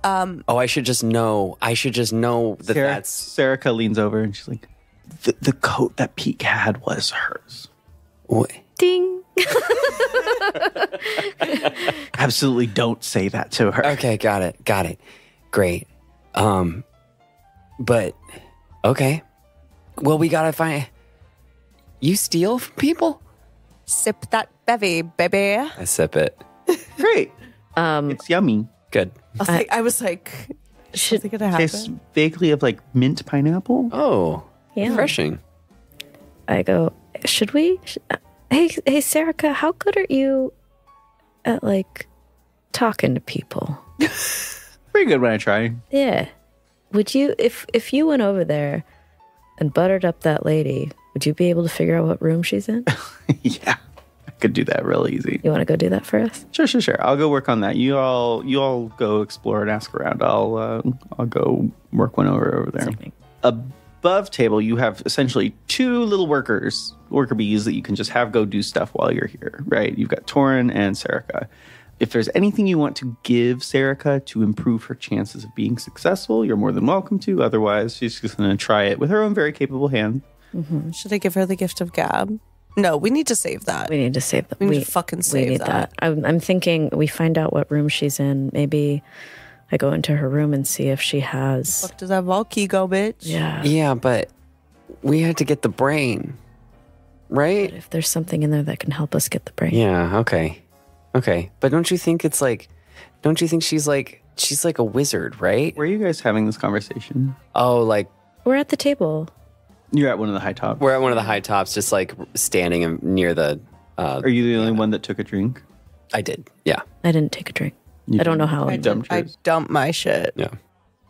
I should just know that that's... Serica leans over and she's like, the coat that Pique had was hers. What? Ding. Absolutely don't say that to her. Okay, got it. Great. But, okay. Well, we gotta find... You steal from people? Sip that bevy, baby. I sip it. Great. It's yummy. Good. I was like, is something going to happen? Tastes vaguely of like mint pineapple. Oh, Yeah. refreshing. I go, should we? Hey, Serica, how good are you at like talking to people? Pretty good when I try. Yeah. Would you, if you went over there and buttered up that lady, would you be able to figure out what room she's in? Yeah, I could do that real easy. You want to go do that for us? Sure. I'll go work on that. You all go explore and ask around. I'll go work one over there. Above table, you have essentially two little worker bees that you can just have go do stuff while you're here, right? You've got Torin and Serica. If there's anything you want to give Serica to improve her chances of being successful, you're more than welcome to. Otherwise, she's just going to try it with her own very capable hand. Mm-hmm. Should I give her the gift of gab? No, we need to save that. We need to save that. We need to fucking save that. I'm thinking we find out what room she's in. Maybe I go into her room and see if she has... Fuck does that Valky go, bitch? Yeah. Yeah, but we had to get the brain, right? But if there's something in there that can help us get the brain. Yeah, okay. But don't you think she's like a wizard, right? Where are you guys having this conversation? Oh, like We're at the table. You're at one of the high tops. we're at one of the high tops, just like standing near the... Are you the only one that took a drink? I did, yeah. I didn't take a drink. I don't know how. I dumped my shit. Yeah.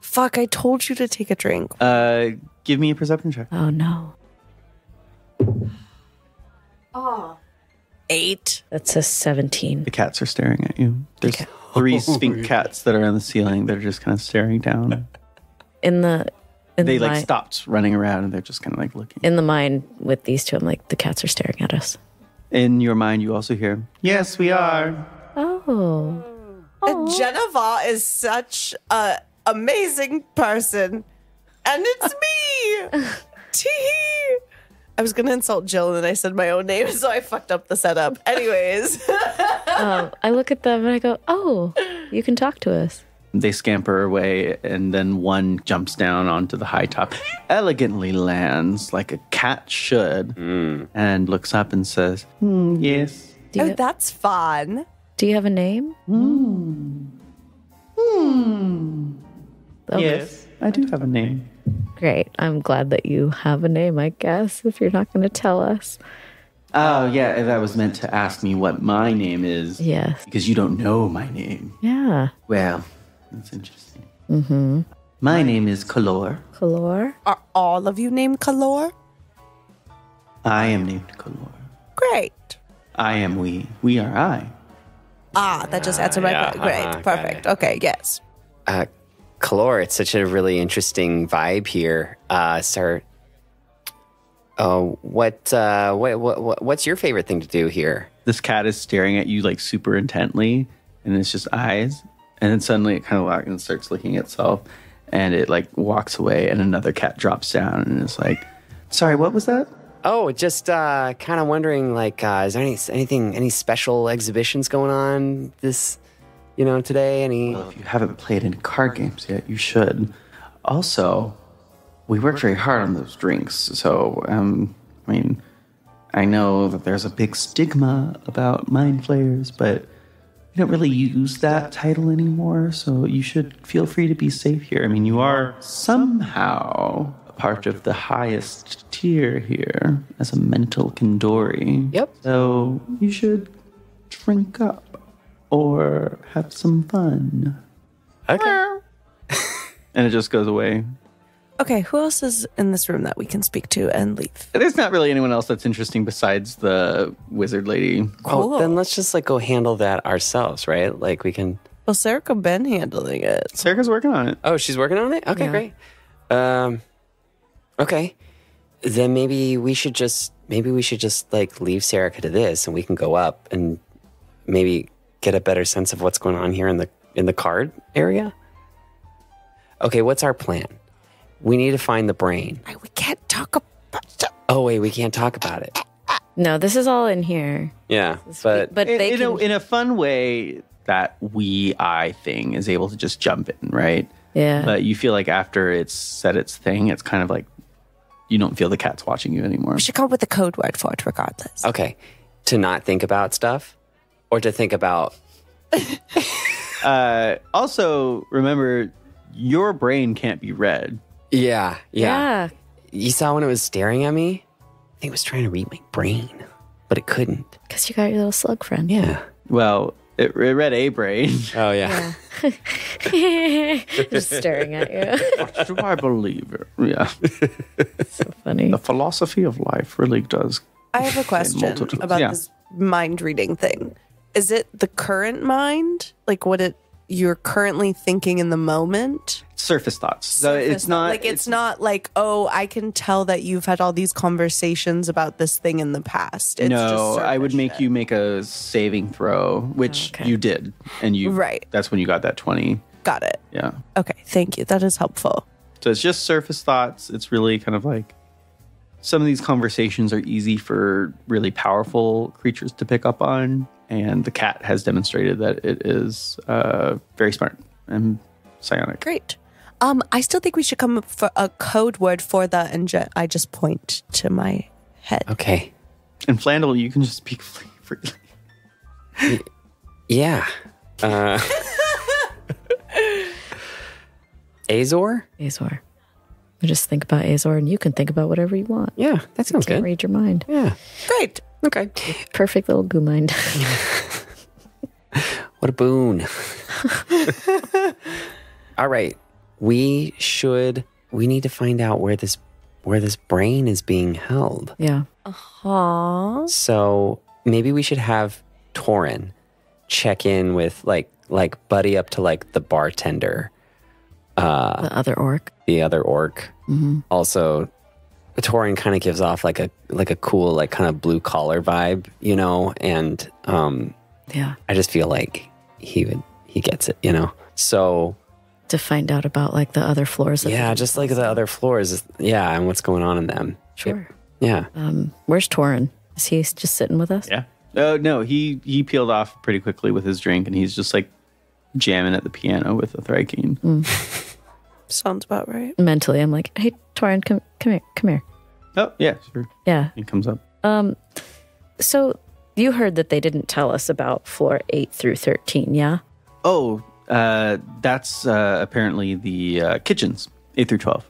Fuck, I told you to take a drink. Give me a perception check. Oh, no. 8. That's a 17. The cats are staring at you. There's 3 sphinx cats that are on the ceiling that are just kind of staring down. They like stopped running around and they're just kind of like looking. In the mind with these two, I'm like, the cats are staring at us. In your mind, you also hear, "Yes, we are." Oh. Jennifer is such an amazing person. And it's me. Tee. I was going to insult Jill and then I said my own name, so I fucked up the setup. Anyways. I look at them and I go, oh, you can talk to us. They scamper away, and then one jumps down onto the high top, elegantly lands like a cat should, and looks up and says, yes. That's fun. Do you have a name? Yes, I do have a name. Great. I'm glad that you have a name, I guess, if you're not going to tell us. Oh, yeah, that was meant to ask me what my name is. Yes. Because you don't know my name. Yeah. Well, that's interesting. Mm-hmm. My name is Kalor. Kalor? Are all of you named Kalor? I am named Kalor. Great. I am we. We are I. That just answered my question. Great. Perfect. Okay, yes. Kalor, it's such a really interesting vibe here. Sir, what's your favorite thing to do here? This cat is staring at you like super intently, and it's just eyes. And then suddenly it kind of walks and starts licking itself, and it like walks away, and another cat drops down and is like, "Sorry, what was that?" Oh, just kind of wondering, like, is there any special exhibitions going on this, today? Well, if you haven't played any card games yet, you should. Also, we worked very hard on those drinks, so I know that there's a big stigma about mindflayers, but we don't really use that title anymore, so you should feel free to be safe here. I mean, you are somehow a part of the highest tier here as a mental Kandori. Yep. So you should drink up or have some fun. Okay. And it just goes away. Okay, who else is in this room that we can speak to and leave? There's not really anyone else that's interesting besides the wizard lady. Oh, then let's just go handle that ourselves, right? Like we can. Well, Sarah been handling it. Sarah's working on it. Oh, she's working on it. Okay, great. Okay, then maybe we should just like leave Serica to this, and we can go up and maybe get a better sense of what's going on here in the card area. Okay, what's our plan? We need to find the brain. We can't talk about. Oh wait, we can't talk about it. No, this is all in here. Yeah, but they can. In a fun way, that I thing is able to just jump in, right? Yeah. But you feel like after it's said its thing, it's kind of like you don't feel the cat's watching you anymore. We should come up with a code word for it regardless. okay, to not think about stuff, or to think about. Also, remember, your brain can't be read. Yeah. Yeah. You saw when it was staring at me? I think it was trying to read my brain, but it couldn't. Because you got your little slug friend. Yeah. Well, it read a brain. Oh, yeah. Just staring at you. What do I believe? Yeah. So funny. The philosophy of life really does. I have a question multitudes. about Yeah. this mind reading thing. Is it the current mind? Like what you're currently thinking in the moment? Surface thoughts. So it's not like it's not like, oh, I can tell that you've had all these conversations about this thing in the past. It's no, just I would surface make shit. you make a saving throw, which Okay. you did, and you Right. That's when you got that 20. Got it. Yeah. Okay, thank you. That is helpful. So it's just surface thoughts. It's really kind of like some of these conversations are easy for really powerful creatures to pick up on, and the cat has demonstrated that it is very smart and psionic. Great. I still think we should come up for a code word for the and I just point to my head. Okay. And Flandel, you can just speak freely. Yeah. Azor? Azor. I just think about Azor, and you can think about whatever you want. Yeah, that sounds Can't good. read your mind. Yeah. Great. Okay. Perfect little goo mind. What a boon. All right. We need to find out where this brain is being held. Yeah. Aww. So maybe we should have Torin check in with like buddy up to like the bartender, The other orc. the other orc. Mm-hmm. Also, Torin kind of gives off like a cool like kind of blue collar vibe, and Yeah. I just feel like he gets it, So To find out about like the other floors. yeah, just like the other floors, and what's going on in them. Sure. Yeah. Where's Torin? Is he just sitting with us? Yeah. No, he peeled off pretty quickly with his drink, and he's just like jamming at the piano with the Thrykean. Sounds about right. Mentally, I'm like, hey, Torin, come here. Oh, yeah, sure. Yeah. He comes up. So you heard that they didn't tell us about floor 8 through 13, yeah? Oh, that's apparently the kitchens, 8 through 12.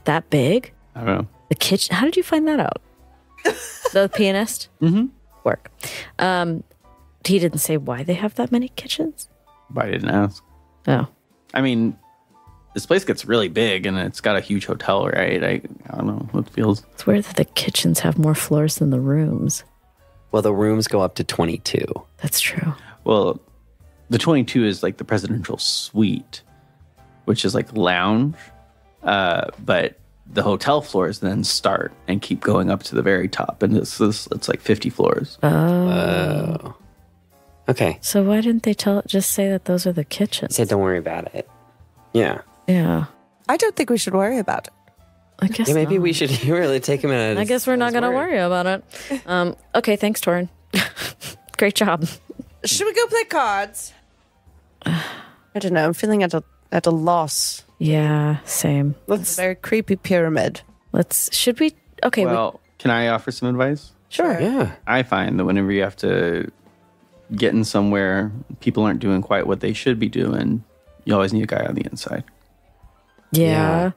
that big? I don't know. The kitchen. How did you find that out? The pianist? Mm-hmm. Work. He didn't say why they have that many kitchens? I didn't ask. Oh. I mean, this place gets really big and it's got a huge hotel, right? I don't know. It feels... It's weird that the kitchens have more floors than the rooms. Well, the rooms go up to 22. That's true. Well, the 22 is like the presidential suite, which is like lounge. But the hotel floors then start and keep going up to the very top. And it's like 50 floors. Oh. Okay. So why didn't they just say that those are the kitchens? Say, don't worry about it. Yeah. Yeah. I don't think we should worry about it. I guess Yeah, maybe not. we should really take him at I guess we're not going to worry about it. Okay, thanks, Torin. Great job. Should we go play cards? I don't know. I'm feeling at a loss. Yeah, same. It's a very creepy pyramid. Should we? Okay. Well, can I offer some advice? Sure. Yeah. I find that whenever you have to get in somewhere, people aren't doing quite what they should be doing, you always need a guy on the inside. Yeah.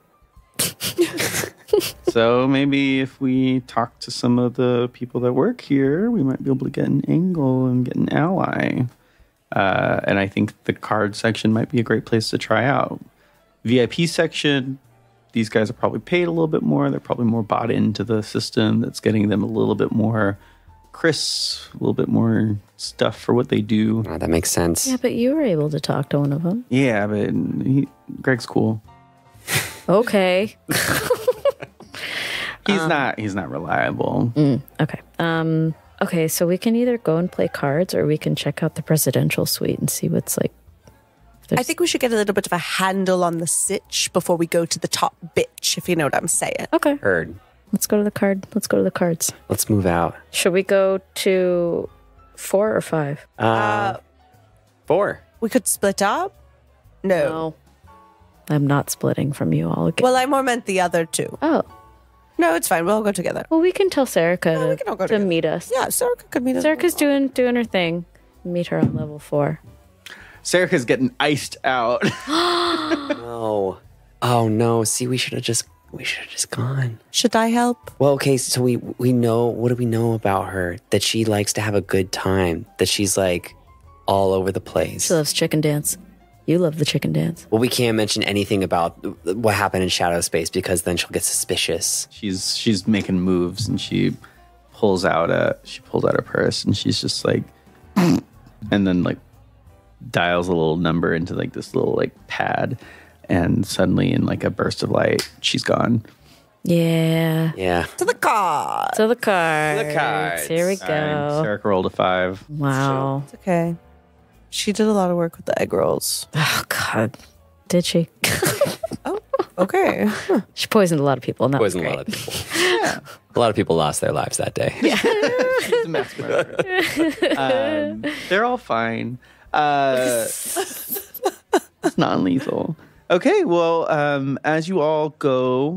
So maybe if we talk to some of the people that work here, we might be able to get an angle and get an ally. And I think the card section might be a great place to try out. VIP section, these guys are probably paid a little bit more. They're probably more bought into the system that's getting them a little bit more crisp, a little bit more stuff for what they do. Oh, that makes sense. Yeah, but you were able to talk to one of them. Yeah, but Greg's cool. Okay. He's not reliable. Okay. Okay, so we can either go and play cards or we can check out the presidential suite and see what's like. I think we should get a little bit of a handle on the sitch before we go to the top bitch, if you know what I'm saying. Okay. Heard. Let's go to the card. Let's go to the cards. Let's move out. Should we go to 4 or 5? 4. We could split up? No. I'm not splitting from you all again. Well, I more meant the other two. Oh. No, it's fine. We'll all go together. Well, we can tell Serica we can all go to together. meet us. Yeah, Serica could meet us. Serica's doing her thing. Meet her on level 4. Serica's getting iced out. No. Oh no. See, we should have just gone. Should I help? Well, okay, so we know, what do we know about her? That she likes to have a good time. That she's like all over the place. She loves chicken dance. You love the chicken dance. Well, we can't mention anything about what happened in Shadow Space because then she'll get suspicious. She's making moves and she pulls out a purse and she's just like, and then like dials a little number into like this little like pad, and suddenly in like a burst of light, she's gone. Yeah. Yeah. To the car. So the cards. The cards. Here we go. Serica rolled a 5. Wow. It's okay. She did a lot of work with the egg rolls. Oh, God. Did she? Oh, okay. She poisoned a lot of people. And that was Poisoned a great. lot of people. Yeah. A lot of people lost their lives that day. Yeah. She's a mass murderer. They're all fine. It's non-lethal. Okay, well, as you all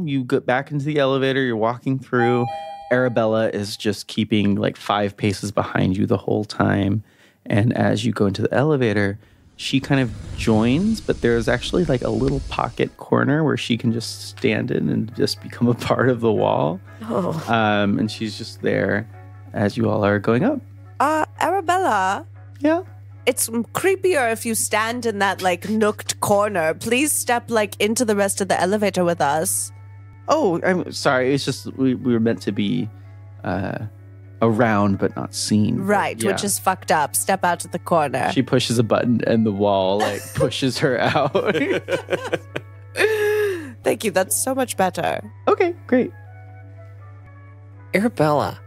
you get back into the elevator, you're walking through. Arabella is just keeping like 5 paces behind you the whole time. And as you go into the elevator, she kind of joins, but there's actually like a little pocket corner where she can just stand in and just become a part of the wall. Oh. And she's just there as you all are going up. Arabella, Yeah. it's creepier if you stand in that like nooked corner. Please step like into the rest of the elevator with us. Oh, I'm sorry. It's just we were meant to be around but not seen. Right, Yeah. which is fucked up. Step out to the corner. She pushes a button and the wall like pushes her out. Thank you. That's so much better. Okay, great. Arabella.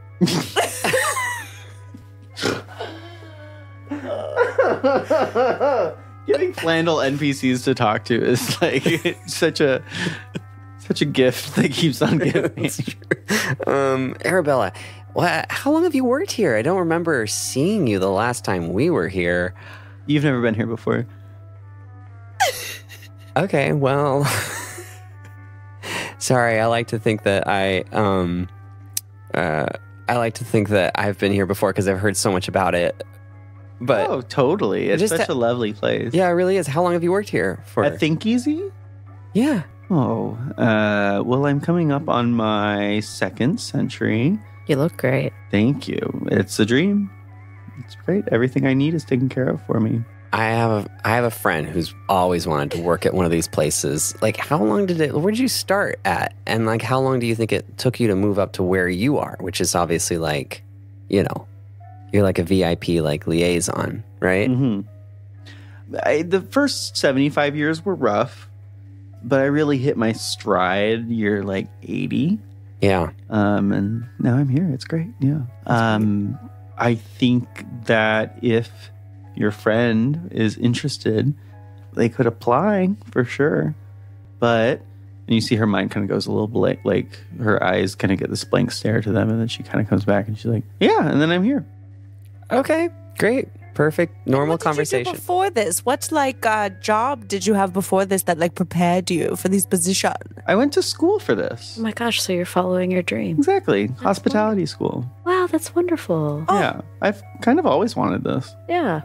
Getting Flandel NPCs to talk to is like such a gift that keeps on giving. Arabella, how long have you worked here? I don't remember seeing you the last time we were here. You've never been here before. Okay, well, sorry. I like to think that I've been here before because I've heard so much about it. But Oh, totally. It's Just such a lovely place. yeah, it really is. How long have you worked here for? At Think Easy? Yeah. Oh, well, I'm coming up on my 2nd century. You look great. Thank you. It's a dream. It's great. Everything I need is taken care of for me. I have a friend who's always wanted to work at one of these places. Like, where did you start at? And like, how long do you think it took you to move up to where you are? Which is obviously like, you know, you're like a VIP like liaison, right? Mm-hmm. The first 75 years were rough, but I really hit my stride year like 80. Yeah. And now I'm here. It's great. Yeah. I think that if your friend is interested, they could apply for sure. But and you see her mind kind of goes a little blank, like her eyes kind of get this blank stare to them, and then she kind of comes back and she's like, "Yeah," and then I'm here. Okay, great, perfect, normal What did conversation. you do before this? What job did you have before this that like prepared you for this position? I went to school for this. Oh my gosh, so you're following your dream. Exactly, hospitality school. Wow, that's wonderful. Yeah, I've kind of always wanted this. Yeah,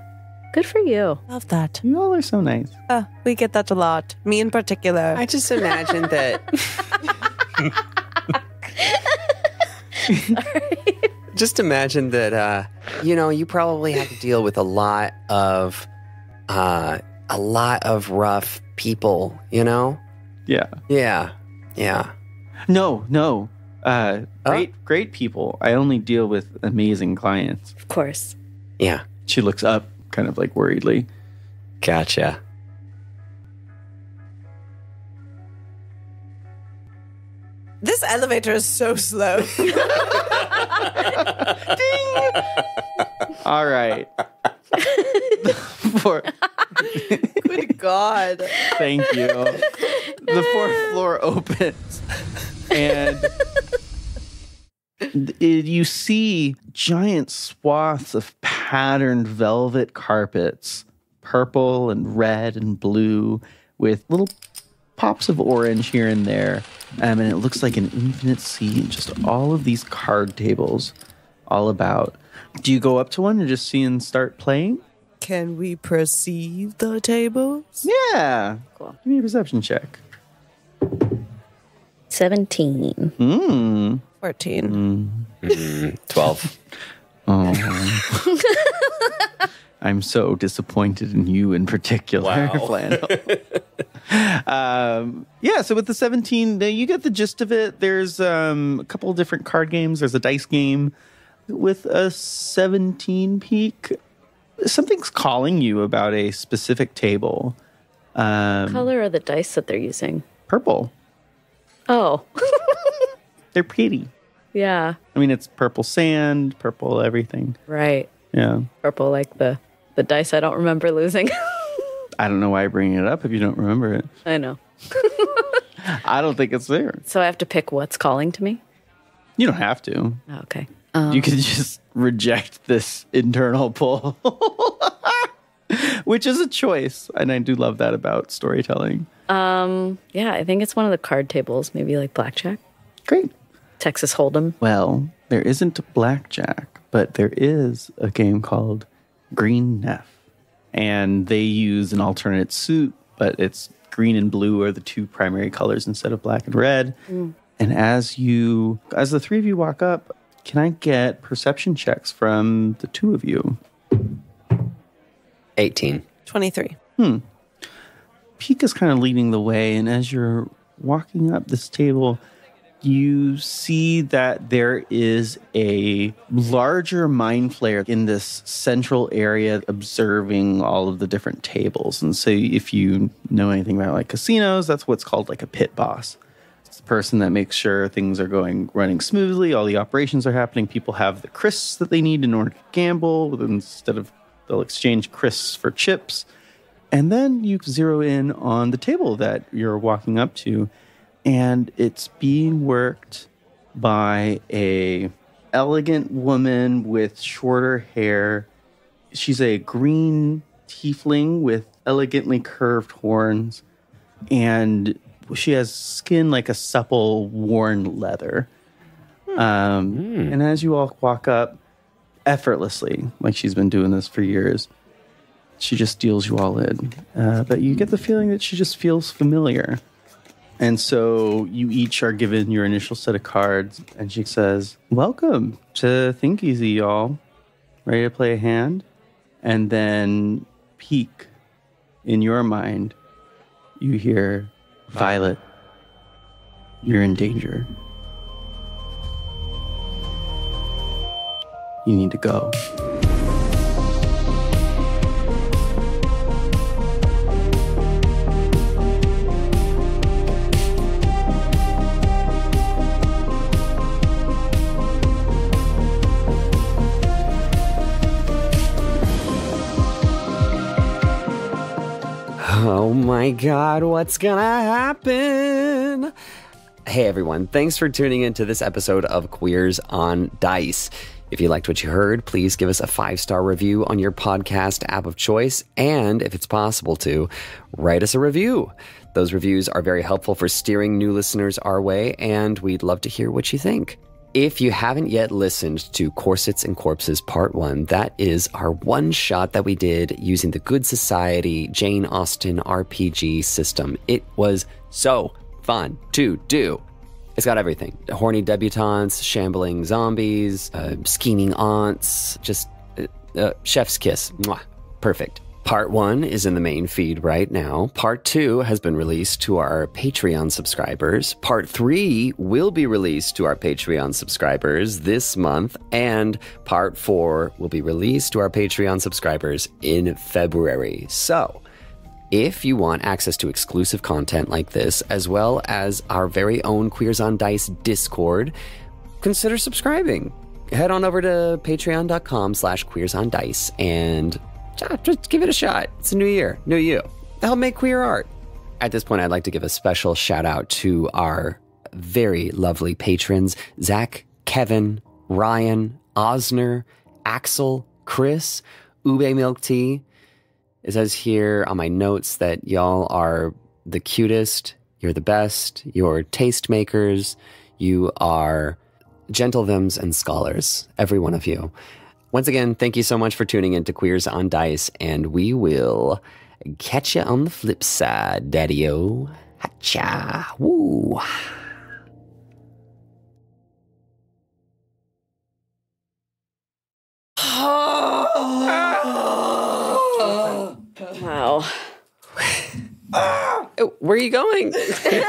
good for you. Love that. You all are so nice. We get that a lot. Me in particular. I just imagine that. Just imagine that. You probably have to deal with a lot of rough people. You know. Yeah. Yeah. No. Great people. I only deal with amazing clients. Of course. Yeah. She looks up, kind of like worriedly. Gotcha. This elevator is so slow. Ding! All right. Good God. Thank you. The 4th floor opens, and you see giant swaths of patterned velvet carpets, purple and red and blue, with little pops of orange here and there. And it looks like an infinite sea, and just all of these card tables all about. Do you go up to one and just see and start playing? Can we perceive the tables? Yeah. Cool. Give me a perception check. 17. 14. 12. Oh. I'm so disappointed in you in particular, Wow. Flandel. So with the 17, you get the gist of it. There's a couple of different card games. There's a dice game. With a 17 Pique, something's calling you about a specific table. Color are the dice that they're using? Purple. Oh. They're pretty. Yeah. I mean, it's purple sand, purple everything. Right. Yeah. Purple, like the dice I don't remember losing. I don't know why you're bringing it up if you don't remember it. I know. I don't think it's there. So I have to pick what's calling to me? You don't have to. Oh, okay. You can just reject this internal pull, which is a choice. And I do love that about storytelling. Yeah, I think it's one of the card tables, maybe like blackjack. Great. Texas Hold'em. Well, there isn't blackjack, but there is a game called Green Neff. And they use an alternate suit, but it's green and blue are the two primary colors instead of black and red. And as the three of you walk up, can I get perception checks from the two of you? 18. 23. Pique is kind of leading the way, and as you're walking up this table, you see that there is a larger mindflayer in this central area observing all of the different tables. And so if you know anything about like casinos, that's what's called like a pit boss. It's the person that makes sure things are running smoothly, all the operations are happening, people have the crisps that they need in order to gamble, instead of they'll exchange crisps for chips. And then you zero in on the table that you're walking up to, and it's being worked by a elegant woman with shorter hair. She's a green tiefling with elegantly curved horns, and she has skin like a supple, worn leather. And as you all walk up, effortlessly, like she's been doing this for years, she just deals you all in. But you get the feeling that she just feels familiar. And so you each are given your initial set of cards, and she says, welcome to Think Easy, y'all. Ready to play a hand? And then Pique, in your mind, you hear, Violet, you're in danger. You need to go. Oh my God, what's gonna happen? Hey everyone, thanks for tuning in to this episode of Queers on Dice. If you liked what you heard, please give us a 5-star review on your podcast app of choice, and if it's possible to, write us a review. Those reviews are very helpful for steering new listeners our way, and we'd love to hear what you think. If you haven't yet listened to Corsets and Corpses Part 1, that is our one shot that we did using the Good Society Jane Austen RPG system. It was so fun to do. It's got everything. Horny debutantes, shambling zombies, scheming aunts, just chef's kiss. Mwah. Perfect. Part 1 is in the main feed right now. Part 2 has been released to our Patreon subscribers. Part 3 will be released to our Patreon subscribers this month. And Part 4 will be released to our Patreon subscribers in February. So, if you want access to exclusive content like this, as well as our very own Queers on Dice Discord, consider subscribing. Head on over to patreon.com/queersondice and just give it a shot. It's a new year, new you. Help make queer art. At this point, I'd like to give a special shout out to our very lovely patrons, Zach, Kevin, Ryan, Osner, Axel, Chris, Ube Milk Tea. It says here on my notes that y'all are the cutest, you're the best, you're tastemakers, you are gentlevims and scholars, every one of you. Once again, thank you so much for tuning in to Queers on Dice, and we will catch you on the flip side, daddy-o. Hacha. Woo. Wow. Where are you going? Hey,